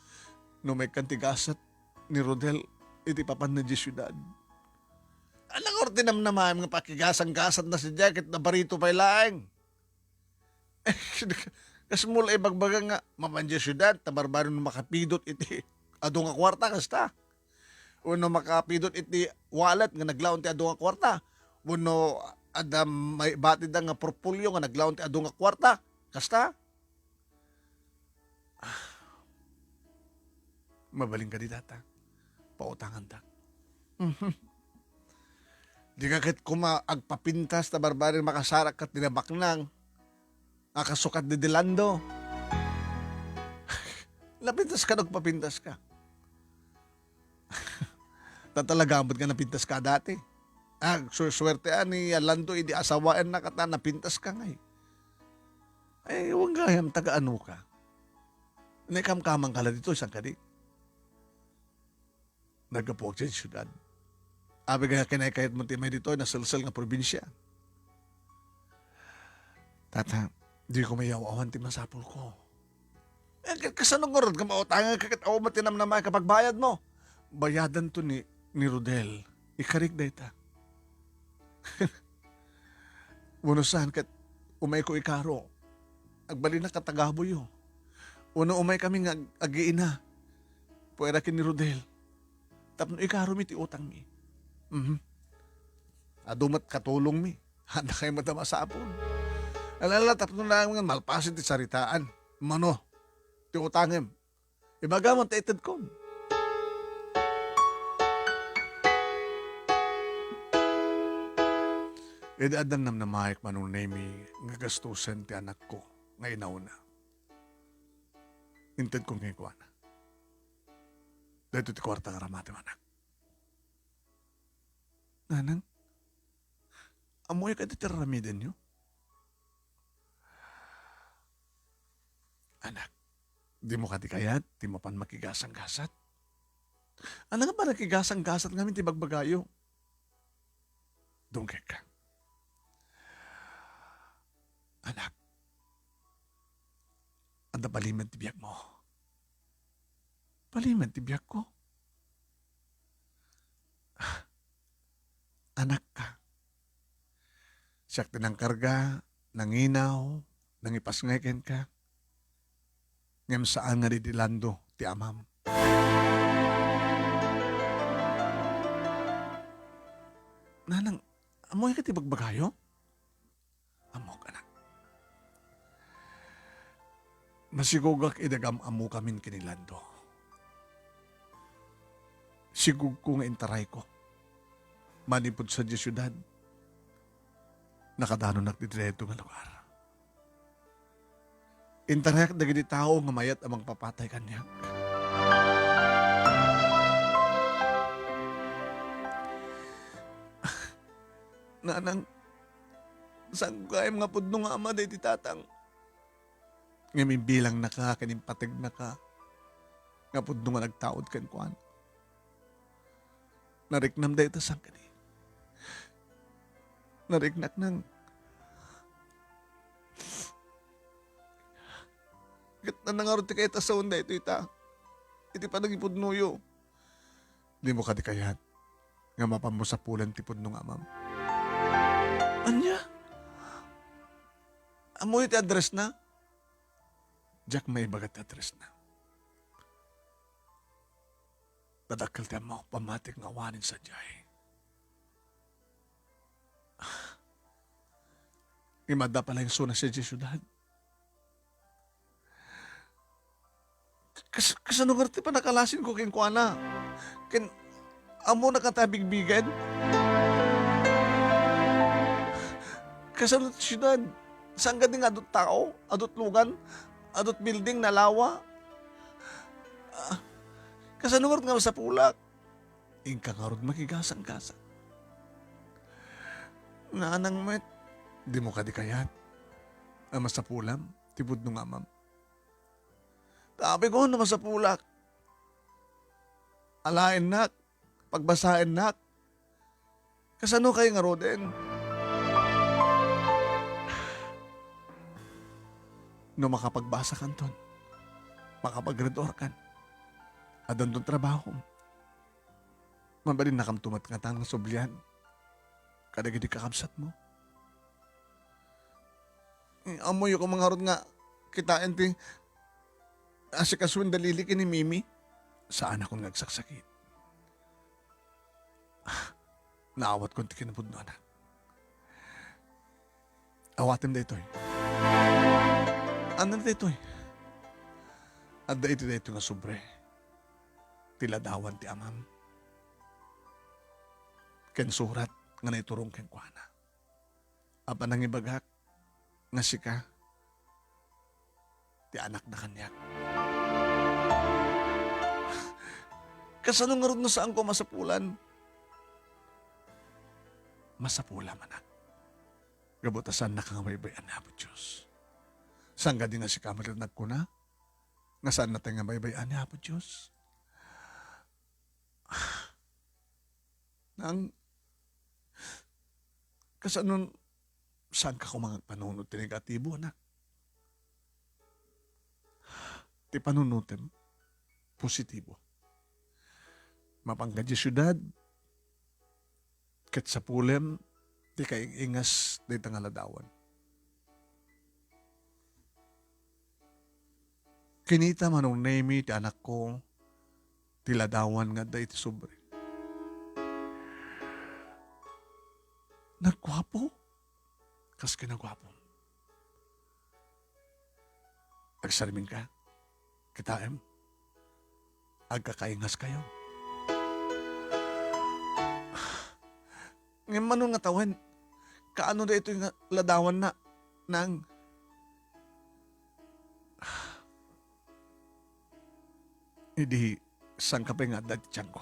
[SPEAKER 2] No may kantigasat ni Rodel, iti papan na di syudad. Alang ordinam naman mga pakigasang-gasat na si jacket na barito pa'y laeng. Kas mula ibagbaga nga, mamandya syudad, tabarbaro na makapidot iti ado nga kwarta, kasta. Uno makapidot iti wallet nga naglaon ti ado nga kwarta. Uno adam may batid nga portfolio nga naglaon ti ado nga kwarta, kasta. Mabaling ka di data. Pautangan ta. Di ka kit agpapintas na barbarin makasarak kat dinabaknang. Akasukat di dilando. Napintas ka, nagpapintas ka. Tatalagamot ka napintas ka dati. Swertean ni Lando, idi asawaan na kata, napintas ka ngay. Ay, huwag gayam, taga-ano ka. Nakamkamang ka lang dito, isang kadi. Nagkapuag sa syudad. Abi kaya kinakayat mo timay dito na silsel nga probinsya. Tata, di ko mayawawan ti masapol ko. Kasanong ngorod ka mautangan kakit ako matinam na may kapag bayad mo. Bayadan to ni Rodel. Ikarik da ita. Unusan kat umay ko ikaro. Agbali na katagabo yo. Uno umay kami nga agiina. Puwera kin ni Rodel. Tapno ikaro mi ti utang mi. Adumat katulong mi. Handa kayo matamasapon. Alala, tapno na nga malpasin ti saritaan. Mano, ti utangem. Ibaga mo taitad ko. Idaadan nam na mahik manunay mi nga gastusan ti anak ko nga inauna. Intad kong ngikuan. Dito ti kwarta nga ramati manak. Nanang, amoy ka titiramidin niyo? Anak, di mo ka di kayat, di mo pan makigasang-gasat. Ano nga ba nakigasang-gasat ngamin ti bagbagayo? Dungkek ka. Anak, anda paliman ti biyak mo. Paliman ti biyak ko. Anak ka. Siyak tinang karga, nanginaw, nangipasngeken ka. Ngem saan nga di dilando ti amam. Nanang, amoy ka ti bagbagayo? Amok, anak. Masigugak idagam amo kamin kinilando. Sigug ko nga intaray ko. Manipod sa di syudad. Nakadano nagdidireto nga lugar. Intarayak dagiti tao nga mayat amang papatay kanyak. Nanang, saan kayam nga pudno nga ama day ti tatang? Ngayon bilang na ka, kanimpatig na ka. Nga pudno nga nagtaod kan kuan. Nariknam day ito sang kani. Nariknak nang. Gat na nangarot ti kaya tasaon day ito ita. Iti pa nagipudnuyo. Di mo ka di kayat. Nga mapamusapulan ti pudno nga amam. Anya? Amoy ti address na? Jack may bagat ti address na. Dadakkel ti mo pamatik nga awanin sa jay. Imada pala yung suna siya di syudad. Kasano nga ti pa nakalasin ko kin kuana? Kin amo nakatabigbigan? Kasano ti syudad? Saan ka din adot tao? Adot lugan? Adot building na lawa? Kasano nga sa pulak? Ingka nga rod makigasang-gasang. Nanang met, di mo ka di kayat. Ama sa pulam, tibod nung amam. Tabi ko na masapulak. Alain nak, pagbasain nak. Kasano kayo nga roden? No makapagbasa kan ton, makapag-redor kan, adan ton trabaho. Mabalin nakamtumat nga tangang sublian, kadagidi kakabsat mo. Amoy ko mga rod nga, kitain ti, asikasuin dalili ni Mimi, saan akong nagsaksakit. Naawat ko ti kinapudno na. Awatim da ito'y. Ano na ito eh? At da ito nga sobre. Tiladawan ti amam. Ken surat nga naiturong ken kuana. Apa nang ibagak nga sika ti anak na kanyak. Kasano nga rin na saan ko masapulan? Masapulan anak. Gabutasan na kang baybayan na po Diyos. Saan ka din nga si kamarinag ko na? Nga saan natin nga baybayan niya po Diyos? Nang kasanon saan ka kumang panunod ti negatibo anak? Ti panunutem positibo. Mapangga di syudad ket sa pulem ti kaingas di tangaladawan. Kinita manong nemi ti anak ko, tiladawan nga da iti sobre. Nagwapo? Kas kinagwapo. Agsarmin ka? Kitaem? Agkakaingas kayo? Ngayon manong nga tawan, kaano da ito yung ladawan na nang hindi, saan ka pa nga dati tiyan ko?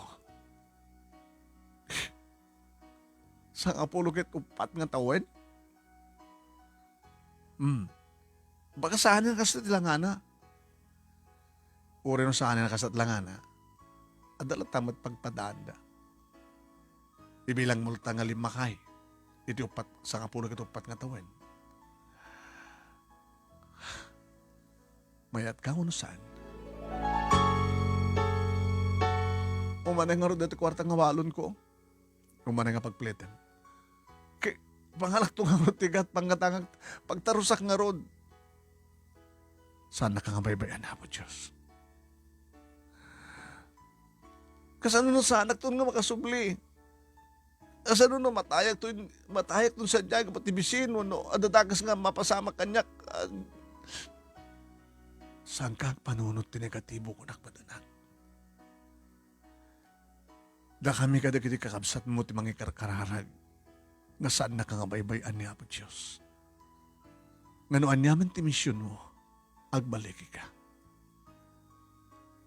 [SPEAKER 2] Sa kapulukit upat nga tawen? Baka saan nga kasat langana? Uri no saan nga kasat langana? Adala tamat pagpadaan da. Ibilang multa nga limakay. Iti upat sa kapulukit upat nga tawen. Mayat ka no saan? Umanay nga ro dati kwarta nga walon ko. Umanay nga pagplitan. Pangalak to nga ro tigat pangatangang pagtarusak nga rod. Saan na ka nga baybayan na po, Diyos? Kasano no sanak to nga makasubli? Kasano no matayak to sa diyag pati bisin no adadagas nga mapasama kanyak. Saan ka panunod ti negatibo ko nakpadanak? Da kami kada kiti kakabsat mo ti mangikarkararag. Nga saan na kangabaybayan niya po Diyos. Nga noan niyaman ti misyon mo, agbaliki ka.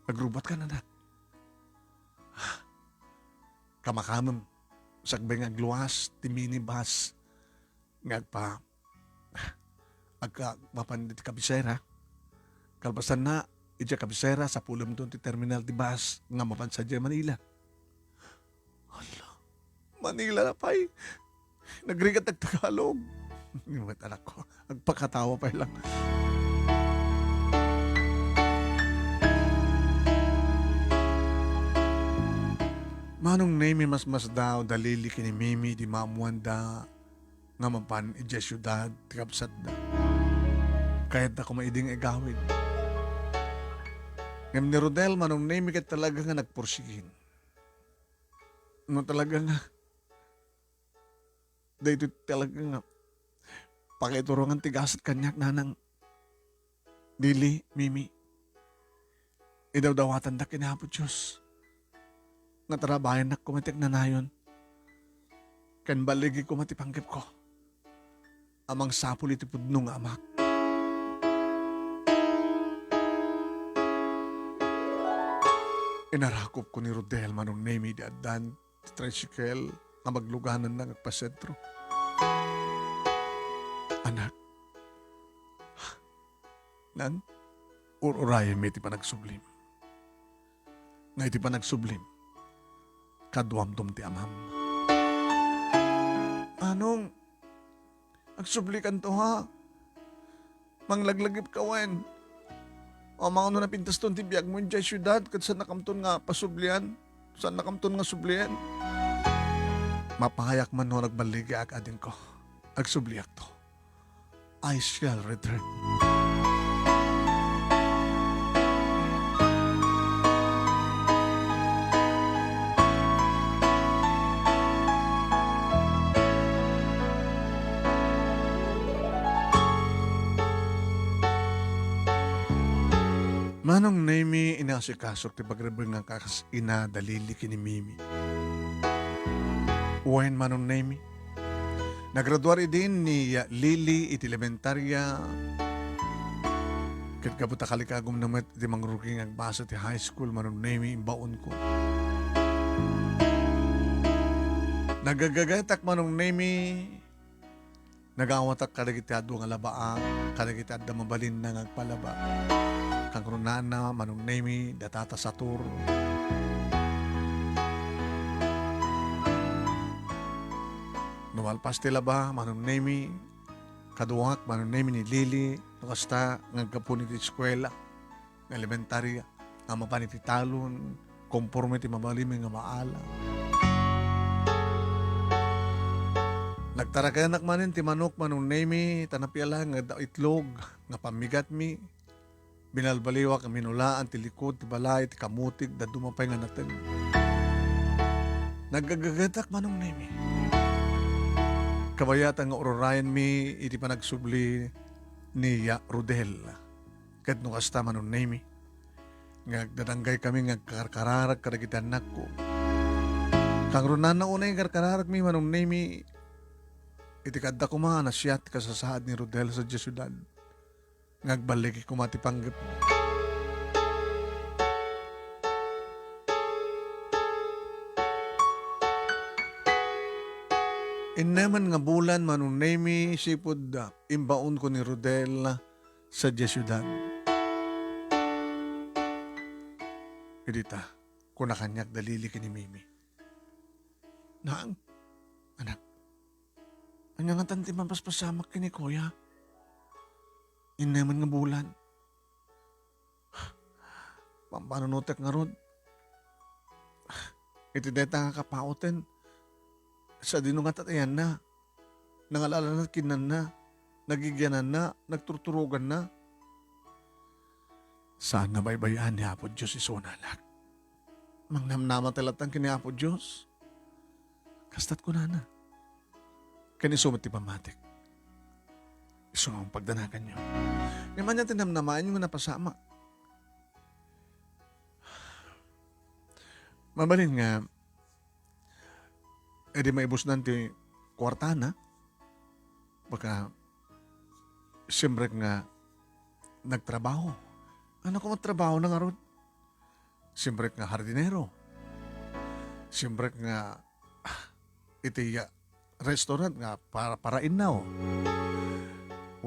[SPEAKER 2] Agrubat ka na nak. Kamakam, sagbay nga agluwas, ti minibus, nga agpapandit kabisera. Kalpasan na, iti kabisera sa pulam doon ti terminal ti bus, nga mapansadya Manila. Hala, Manila na pa'y. Nagrigat ang Tagalog. Yung anak ko, agpakatawa pa lang. Manong name mas daw dalili kini Mimi di maamuanda nga mapan ija syudad tikapsat da. Kahit ako maiding igawid. Ngam ni Rodel manong name kat talaga nga nagpursigin. No talaga nga dahito talaga nga pakiturongan tigasat kanyak nanang dili, Mimi. Idaw-dawatan da kinapo Diyos. Nga tarabayan na kumatik na nayon. Kan baligi kumatipanggip ko. Amang sapul iti pudno nga amak. Inarakop ko ni Rodel manong name di adan tricycle nga magluganan na nagpasentro. Anak, nan, ururayan may iti pa nagsublim. Nga iti pa nagsublim, kaduamdom ti amam. Anong, agsublikan to ha? Manglaglagip kawen. O mga ano na pintas ton ti biyag mo dyan syudad, kat saan nakamton nga pasublian? Saan nakamton nga sublian? Mapahayak man no nagbaligi ag adin ko. Agsubliak to. I shall return. Manong Nemi inasikasok ti pagrebel nga kakas ina dalili kini Mimi. Uwain manong Nemi. Nagraduari din ni Lily iti elementarya. Kat kabuta kalikagom naman iti mangruking agbasa ti high school manong Nemi imbaon ko. Nagagagatak manong Nemi. Nagawatak kadagitado nga labaan. Kadagitado mabalin na ngagpalaba. Kang runana manong Nemi datata satur. Numalpas tila ba, manong Nemi, kaduwak, manong Nemi ni Lily, nakasta, ngagkapun iti eskwela, ng elementarya, nga mapan iti talon, konforme iti mabalimi nga maala. Nagtarakayanak manin ti manok, manong Nemi, tanapiala, nga itlog, nga pamigat mi, binalbaliwak, minulaan, ti likod, ti balay, ti kamutig, da dumapay nga natin. Nagagagatak manong Nemi. Kabayatan nga ururayan mi iti pa nagsubli ni Rodel. Kat nung kasta manong Nemi. Ngagdadanggay kami ngagkarkararag karagitan nako. Kang runan na unay karkararag mi manong Nemi. Iti kadda ko mga nasyat kasasahad ni Rodel sa Jesudan. Ngagbaligi ko matipanggap. Inaman nga bulan manong nemi sipod imbaon ko ni Rodel sa Jesudan. Edita, kuna kanyak dalili kini Mimi. Naang, anak, anya nga tanti mampaspasamak kini kuya. Inaman nga bulan. Pampanunutek nga rod. Iti deta nga kapauten. Sa dinungat at ayan na. Nangalala na kinan na. Nagigyanan na. Nagturturugan na. Saan nga baybayan ni Apo Diyos isunalak? Mangnamnama talatang kini Apo Diyos. Kastat ko na na. Kanisumat ti pamatik. Isungang pagdanagan nyo. Naman niya tinamnamaan yung napasama. Mabalin nga, edi maibus nanti kwartana. Baka, siyempre nga, nagtrabaho. Ano ko magtrabaho na nga ron? Siyempre nga hardinero. Siyempre nga, iti restaurant nga para inaw.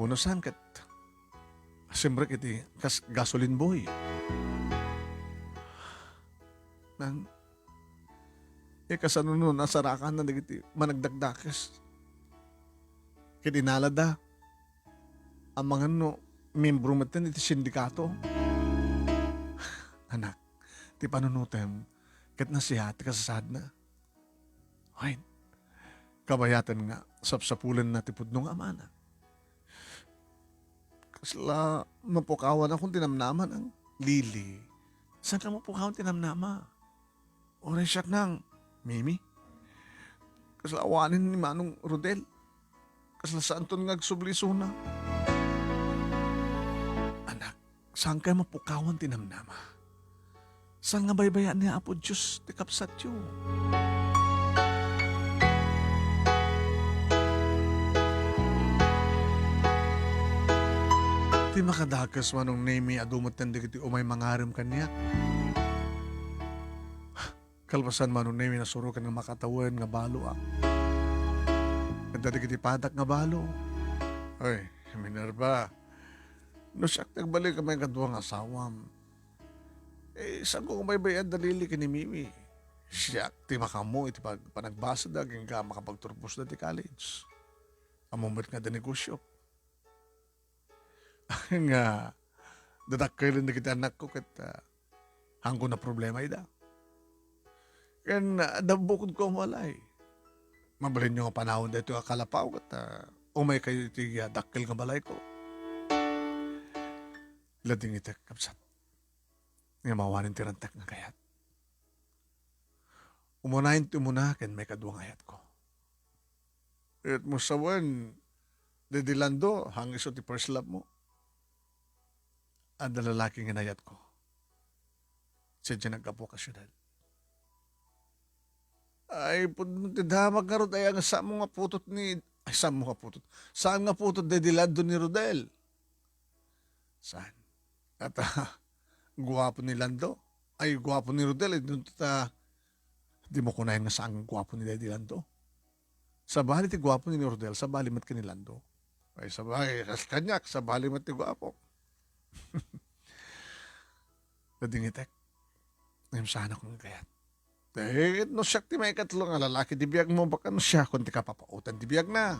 [SPEAKER 2] Uno sangkat. Siyempre iti gasoline boy. Nang kasano nun, nasarakan na nagiti managdagdakes. Kitinalada. Ang mga membro matin iti sindikato. Anak, ti panunutem, kat na siya, ti kasasad na. Ay, kabayatan nga, sapsapulan na ti pudnong amana. Kasla, mapukawan akong tinamnaman ang Lili. Saan ka mapukawan tinamnama? Oray siya nang, Mimi. Kasla awanin ni Manong Rodel. Kasla saan to nagsubliso na. Anak, saan ka mapukawan tinamnama? Saan nga baybayan niya Apo Diyos ti kapsat yu? Ti makadakas manong nemi adumot tanda kiti umay mangarim kanya. Kalpasan manong nemi nasuro ka ng makatawan nga balo Kanda kiti patak nga balo. Ay, Minerva. No siyak nagbalik ka may kadwa nga asawam. Saan ko baybayan dalili ka ni Mimi? Siya, ti makamo, iti panagbasa da, ging ka makapagturbos na ti college. Amumit nga da negosyo. Nga, dadakailan na kita anak ko, kat hangko na problema ida. Kaya dabukod ko ang walay. Mabalin nyo nga panahon dito yung kalapaw, kat umay kayo iti dakil nga balay ko. Lading iti kapsat. Nga mawanin tirantak nga kayat. Umunahin ti umunakin may kaduang ayat ko. At mo sawan, dedilando, hangis o ti first love mo. At lalaki nga nayat ko. Siya dyan nagkapo ka syudad. Ay, tidamag nga Rodel, ang saan mo nga putot ni, ay saan mo nga putot? Saan nga putot dedilando ni Rodel? Saan? At guwapo ni Lando. Ay, guwapo ni Rodel. Di mo kunahin nga saan guwapo ni Daddy Lando. Sa bali ti guwapo ni Rodel, sa bali mat ka ni Lando. Ay, sa bali, kanyak, sa bali mat ti guwapo. Nadingitek. Ngayon sana kong kayat. No siya ti may katlo nga lalaki, di biyag mo baka no siya, kung ti ka papautan, di biyag na.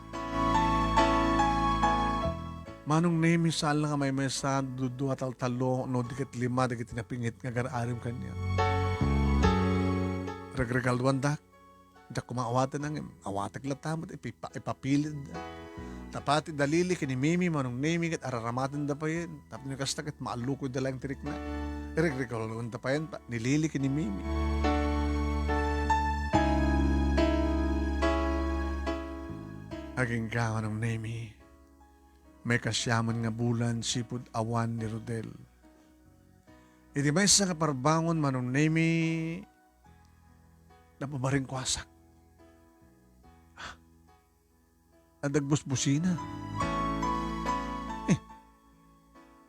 [SPEAKER 2] Manong nemi saan nga may mesa dudua talo no dikit lima dikit napingit nga gararim kanya. Regregal dak. Da kumaawatan ng awatek latamot ipapilid. Tapati dalili kini Mimi manong nemi kat araramatan da pa yun. Tapos nyo kastakit maalukoy da lang tirik na. Regregal da pa yun nilili kini Mimi. Aging ka manong nemi. May kasyaman nga bulan, sipod awan ni Rodel. Iti may sa kaparbangon manong nemi na pabaring kwasak. Adagbusbusina.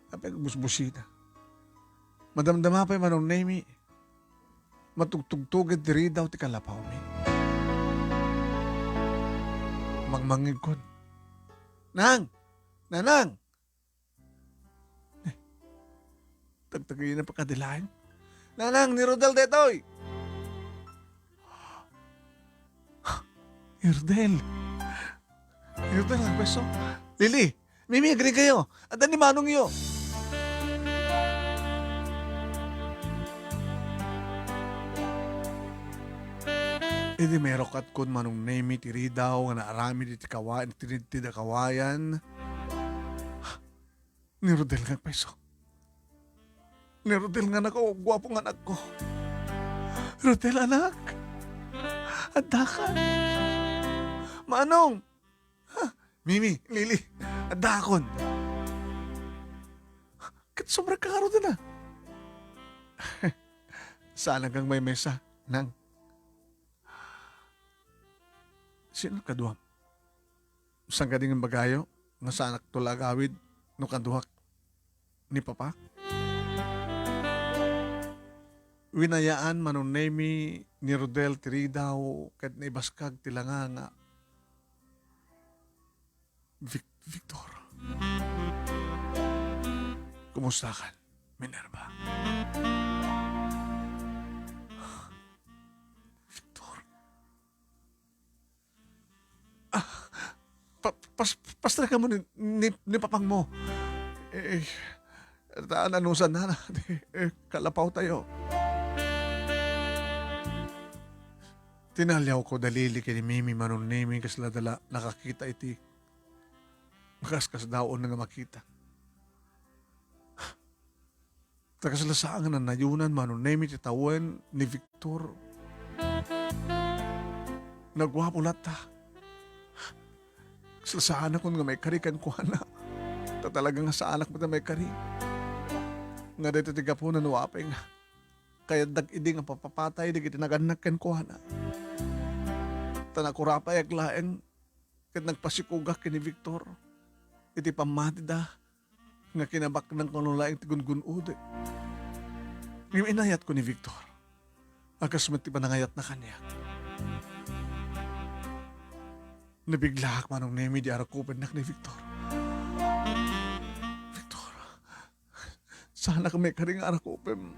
[SPEAKER 2] Apagbusbusina. Madamdama pa yung manong nemi. Matugtugtugid diri daw ti kalapaw mi. Mangmangig ko. Nang! Nanang! Tagtagay na pagkadilain. Nanang, ni Rodel detoy! Irdel. Irdel, ang beso. Lili, Mimi, agree kayo. At ni Manong iyo. Hindi merok at kun manong nemi tiri daw nga naarami di kawayan, ti da kawayan. Ni Rodel nga peso. Ni Rodel nga nako, gwapong anak ko. Rodel anak. Adda ka. Manong. Mimi, Lili, adda akon. Kat sobrang kakaro din na. Sana kang may mesa, nang. Sino kaduham? Sang ka ding bagayo, nga sa anak tulagawid, no kaduhak ni Papa? Winayaan manon nemi ni Rodel tiridaw kat naibaskag tilanga nga Victor. Kumusta ka, Minerva? Pastra ka mo ni papang mo. Anusan na kalapaw tayo. Tinalyaw ko dalili kay ni Mimi manon nemi kasla dala nakakita iti. Makaskas daon na nga makita. Takasalasaangan na nayunan manon nemi titawan ni Victor. Nagwapo lata. Sa anak ko nga may karikan ko na. Talaga nga sa anak mo na may kari. Nga dito tiga po na nuwapay nga. Kaya dag-idi nga papapatay, di kitinaganakan ko na. Tanakurapay aglaeng kat nagpasikugak kini Victor. Iti pamatida nga kinabak ng kanulaing tigun-gun-ude. Ngayon inayat ko ni Victor. Akas mati pa nangayat na kanya. Nabiglahak manong nemi di arakupan nak ni Victor. Victor, sana ka may karing arakupan.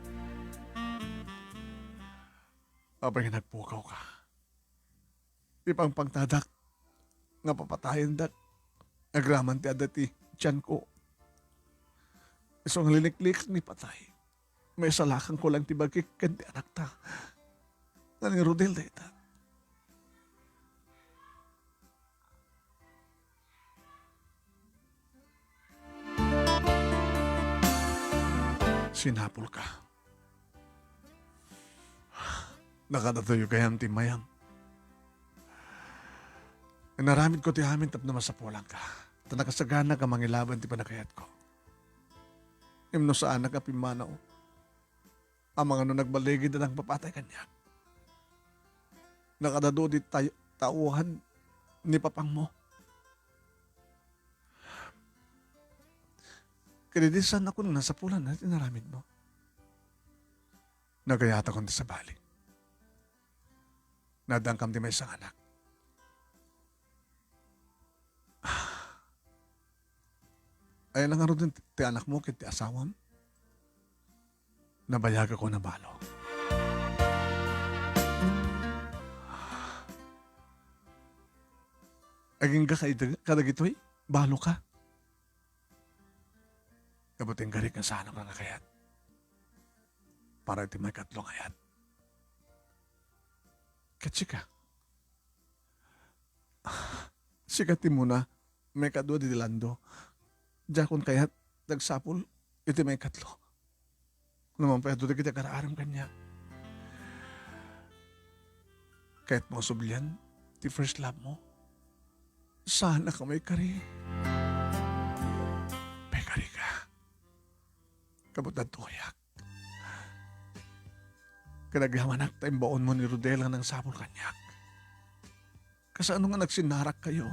[SPEAKER 2] Abay nagpukaw ka. Di pang pangtadak nga papatayin dak. Agraman ti adati tiyan ko. Isong liliklik ni patay. May salakan ko lang ti bagik kanti anak ta. Nga ni Rodel dayta. Sinapol ka. Nakadatoyo kayam ti mayam. Naramid ko ti amin tap na masapulang ka. Ta nakasagana ka mangilaban ti panakayat ko. Imno sa anak ka pimanaw. Ang mga no nagbaligid na nagpapatay kanya. Nakadado di tauhan ni papang mo. Kinidisan ako nung nasa pulan na tinaramid mo. Nagayata ko sa bali. Nadangkam di may isang anak. Ay lang nga rin ti anak mo kiti asawam. Nabayag ako na balo. Aging ka kadagitoy, balo ka. Kabuting garik na sana ka nakayat. Para iti may katlong ayat. Katsika. Sikati muna, may kadwa di dilando. Jakon kayat, nagsapol, iti may katlo. Naman pa ito kita karaaram kanya. Kahit mo sublian, ti first love mo, sana ka may kari. May kari ka. Kabutan tuyak. Kanagyaman tayong baon mo ni Rodela ng sapol kanyak. Kasano nga nagsinarak kayo?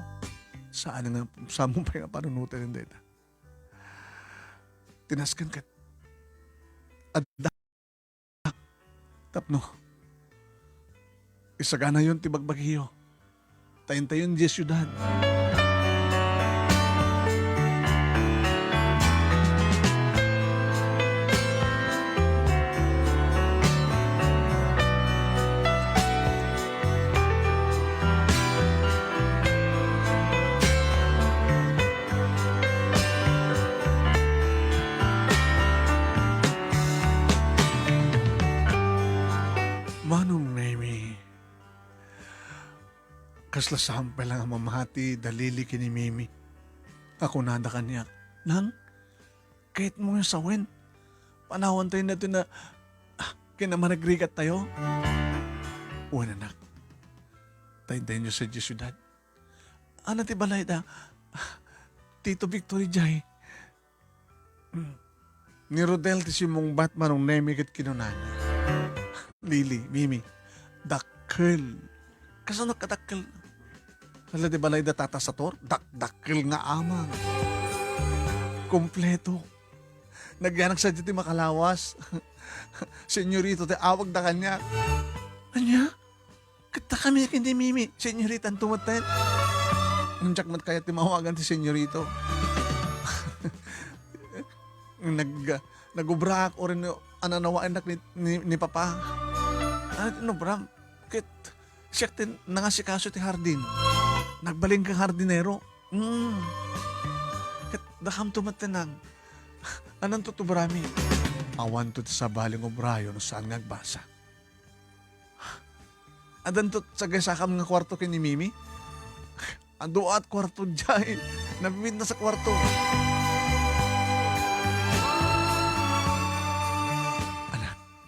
[SPEAKER 2] Saan nga sa mong pa nga panunutan ng data? Tinaskan ka. Adda. Tapno. Isagana yun tibagbaghiyo. Tayin-tayin di syudad. Manong Nemi, kasla sampay lang ang mamahati dalili kini Mimi. Ako nada kanya. Nang, kahit mo yung sawin, panahon tayo na ito na kinamaragrigat tayo. Una nak, tayo nyo sa Jesuidad. Ano ti balay da? Tito Victory Jai. Ni Rodel ti si mong Batman ng Nemi kat kinunana. Lili, Mimi, dakkel. Kasano kadakkel? Hala di balay da tata sa tor? Dakkel nga amang. Kompleto. Nagyanak sa dito makalawas. Senyorito, te awag da kanya. Anya? Kita kami hindi Mimi. Senyorita ang tumaten. Unjak mat kaya timawagan ti senyorito. Nagubrak o rin ananawaan ni Papa. Ano Bram? Kit siya nangasikaso ti Hardin. Nagbaling kang hardinero. Kit dakam tumatenang. Anong tutubrami? Awan to sa baling obrayo no saan ngagbasa. Adan to sa gasakam nga kwarto kini Mimi? Ando at kwarto dyan. Nabimit na sa kwarto.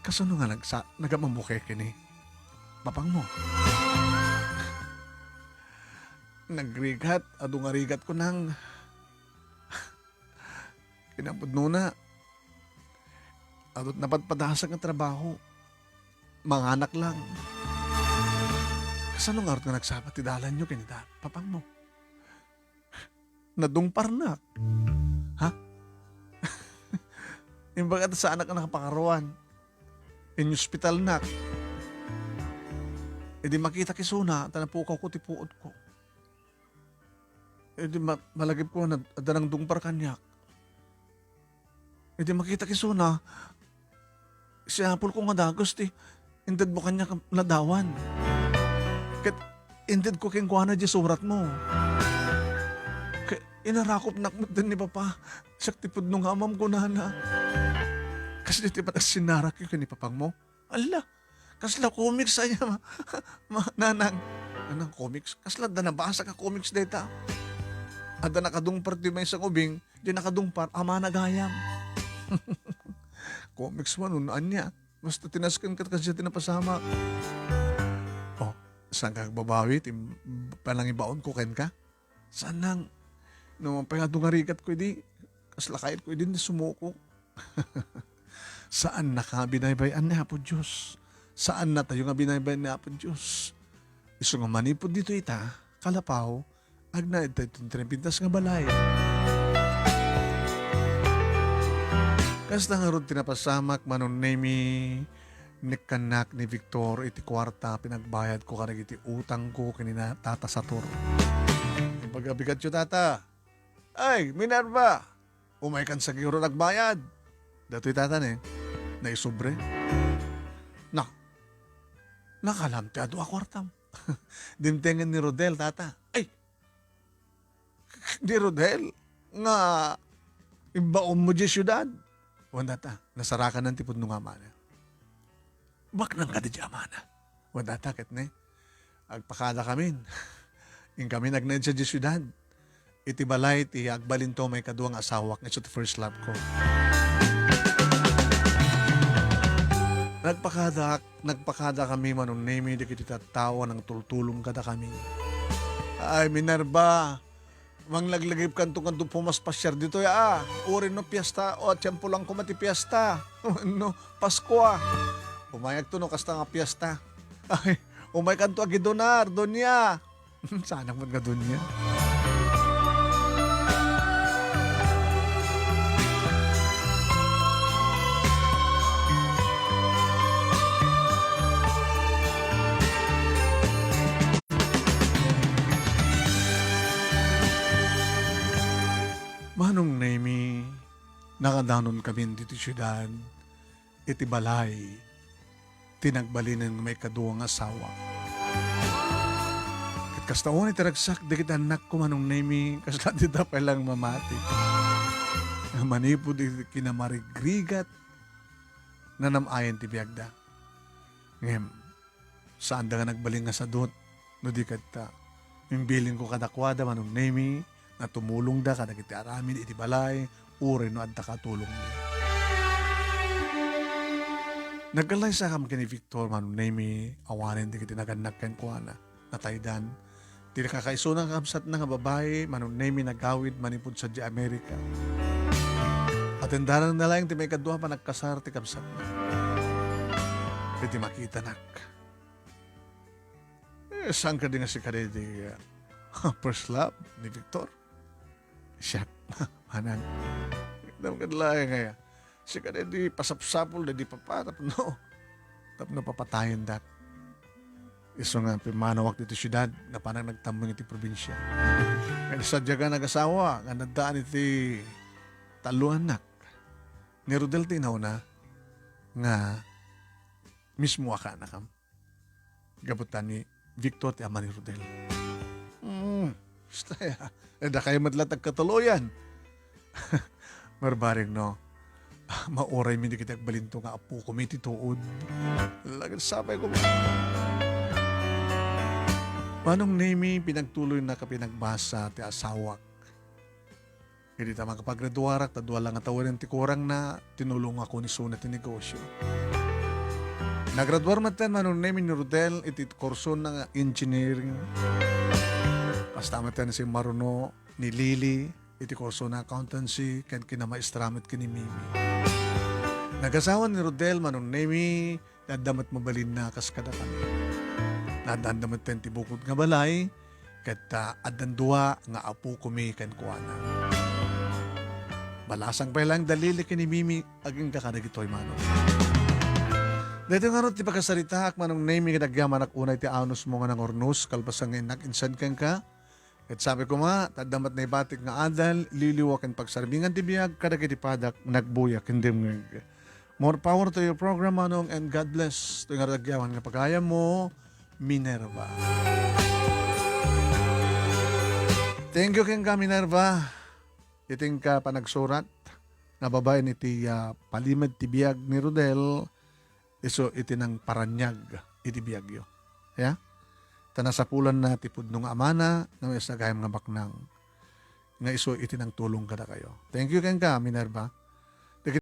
[SPEAKER 2] Kasano nga nagamamuke kini? Papang mo. Nagrigat, adungarigat ko nang kinapudno na. Adot napadpadasag ang trabaho. Mga anak lang. Kasano nga rin nagsabat, tidalan nyo kinita? Papang mo. Nadungpar na. Ha? Yung bagat sa anak na nakapakaruan. In hospital na. E di makita kisuna, tanapukaw ko tipuot ko. E di malagip ko na adanang dungpar kanyak. E di makita kisuna, sinapol ko nga dagos ti, indad mo kanyak nadawan. Kat indad ko kengkuana di surat mo. Kaya inarakop nakmat din ni Papa, saktipod nung amam ko na. Kasi di pa sinarak yung ni Papang mo. Ala, kasla comics sa niya, nanang. Nanang comics? Kasla da nabasa ka comics data. Ada nakadungpar di may isang ubing, di nakadungpar, ama nagayam. Comics mo, nunaan niya. Basta tinaskan ka kasi tinapasama. Oh, saan ka babawi? Palang ibaon ko ken ka? Saan nang? No, pangadungarikat ko di. Kasla kahit ko din sumuko. Saan na ka binaybayan ni Apo Diyos? Saan na tayo nga binaybayan ni Apo Diyos? Iso nga manipod dito ita, kalapaw, agnaid tayo pintas nga balay. Kas na nga ron tinapasamak manon Nemi, nikanak ni Victor, iti kwarta, pinagbayad ko kanag iti utang ko kanina tata sa turo. Yung pagkabigat yung tata, ay, Minerva, umay kan sa giro nagbayad. Dato'y tatan na isubre. Nakalamti ado akwartam. Dimtengan ni Rodel, tata. Ay! Di Rodel, nga imbaon mo di syudad. Wanda ta, nasarakan ng tipod nung amana. Bak nang kada di amana. Wanda ta, ket ne, agpakada kami. Yung kami nagnaid sa di syudad. Iti balay, iti agbalin to may kaduang asawak nga sa first love ko. Nagpakada kami manon Nemi, di kita tawa ng tultulong kada kami. Ay, Minerva, manglagligip kanto pumas pasyar dito ya. Uri no piyesta, o tiyempo lang kumati piyesta. No, Pasko Umayag to no kasta nga piyesta. Ay, umay kanto agidonar, donya. Sana mo nga donya. Manong Nemi, nakadanon kami dito syudad, iti balay, tinagbalinin ng may kaduwang asawa. At kastaon iti ragsak, dikit anak ko Manong Nemi, kasla dita palang mamati. Manipod iti kinamarigrigat, na namayan ti biyagda. Ngayon, saan da nga nagbaling nga sa dot, no di kata, imbilin ko kadakwada Manong Nemi, na tumulong da kadag iti aramin iti balay, uri no adda katulong niya. Nagkalay sa kam kini Victor Manong Nemi, awanin di kiti naganak ken kuana, nataydan. Di nakakaiso ng kamsat na nga babae, Manong Nemi nagawid manipod sa di Amerika. At endaran na lang ti may kadwa pa nagkasar ti kamsat na. Pwede makita nak. Saan ka din nga si Kadedi first love ni Victor? Siya, manan. Dam kadlaya nga si Kadedi pasapsapol na di papatap no. Tap na papatayin dak. Iso nga pimanawak dito syudad na parang nagtambong iti probinsya. Kaya sadya ka nag-asawa, nga nagdaan iti taluan nak. Ni Rodel tinaw na nga mismo aka na kam. Gabutan ni Victor ti ama ni Rodel. Basta ya. Da kayo madlatag katuluyan. Marbaring no. Mauray mi di kita agbalinto nga apo ko may tituod. Lagang sabay ko. Manong Nemi pinagtuloy na kapinagbasa ti asawak. Hindi ta makapagraduarak, tadwa lang atawan ng tikurang na tinulong ako ni Suna ti negosyo. Nagraduar matan Manong Nemi ni Rodel iti kurso ng engineering. Basta matan si Maruno ni Lily iti kurso ng accountancy ken kinamaestramit kini Mimi. Nagasawan ni Rodel Manong Nemi nadamat mabalin na kaskada kami. Nadandamat ten ti bukod nga balay ket addan duwa nga apo kumi ken kuana. Balasang pa lang dalili kini Mimi aging kakadagitoy Manong. Dito nga ron ti pagkasarita ak Manong Nemi kadagyaman ak unay ti anos mo nga ng ornos kalpasang inak insan ken ka. At sabi ko nga, tadamat na ibatik nga adal, liliwakan pagsarbingan ti biyag kadag iti padak nagbuyak hindi ngeg. More power to your program Manong and God bless. Ito nga kadagyaman nga pagkaya mo, Minerva. Thank you ken ka Minerva. Iting ka panagsurat nga babae ni ti palimad ti biyag ni Rodel iso iti nang paranyag iti biyagyo. Yeah? Tanasapulan na ti pudnong amana na may sagayam nga baknang nga iso iti nang tulong kada kayo. Thank you ken ka Minerva.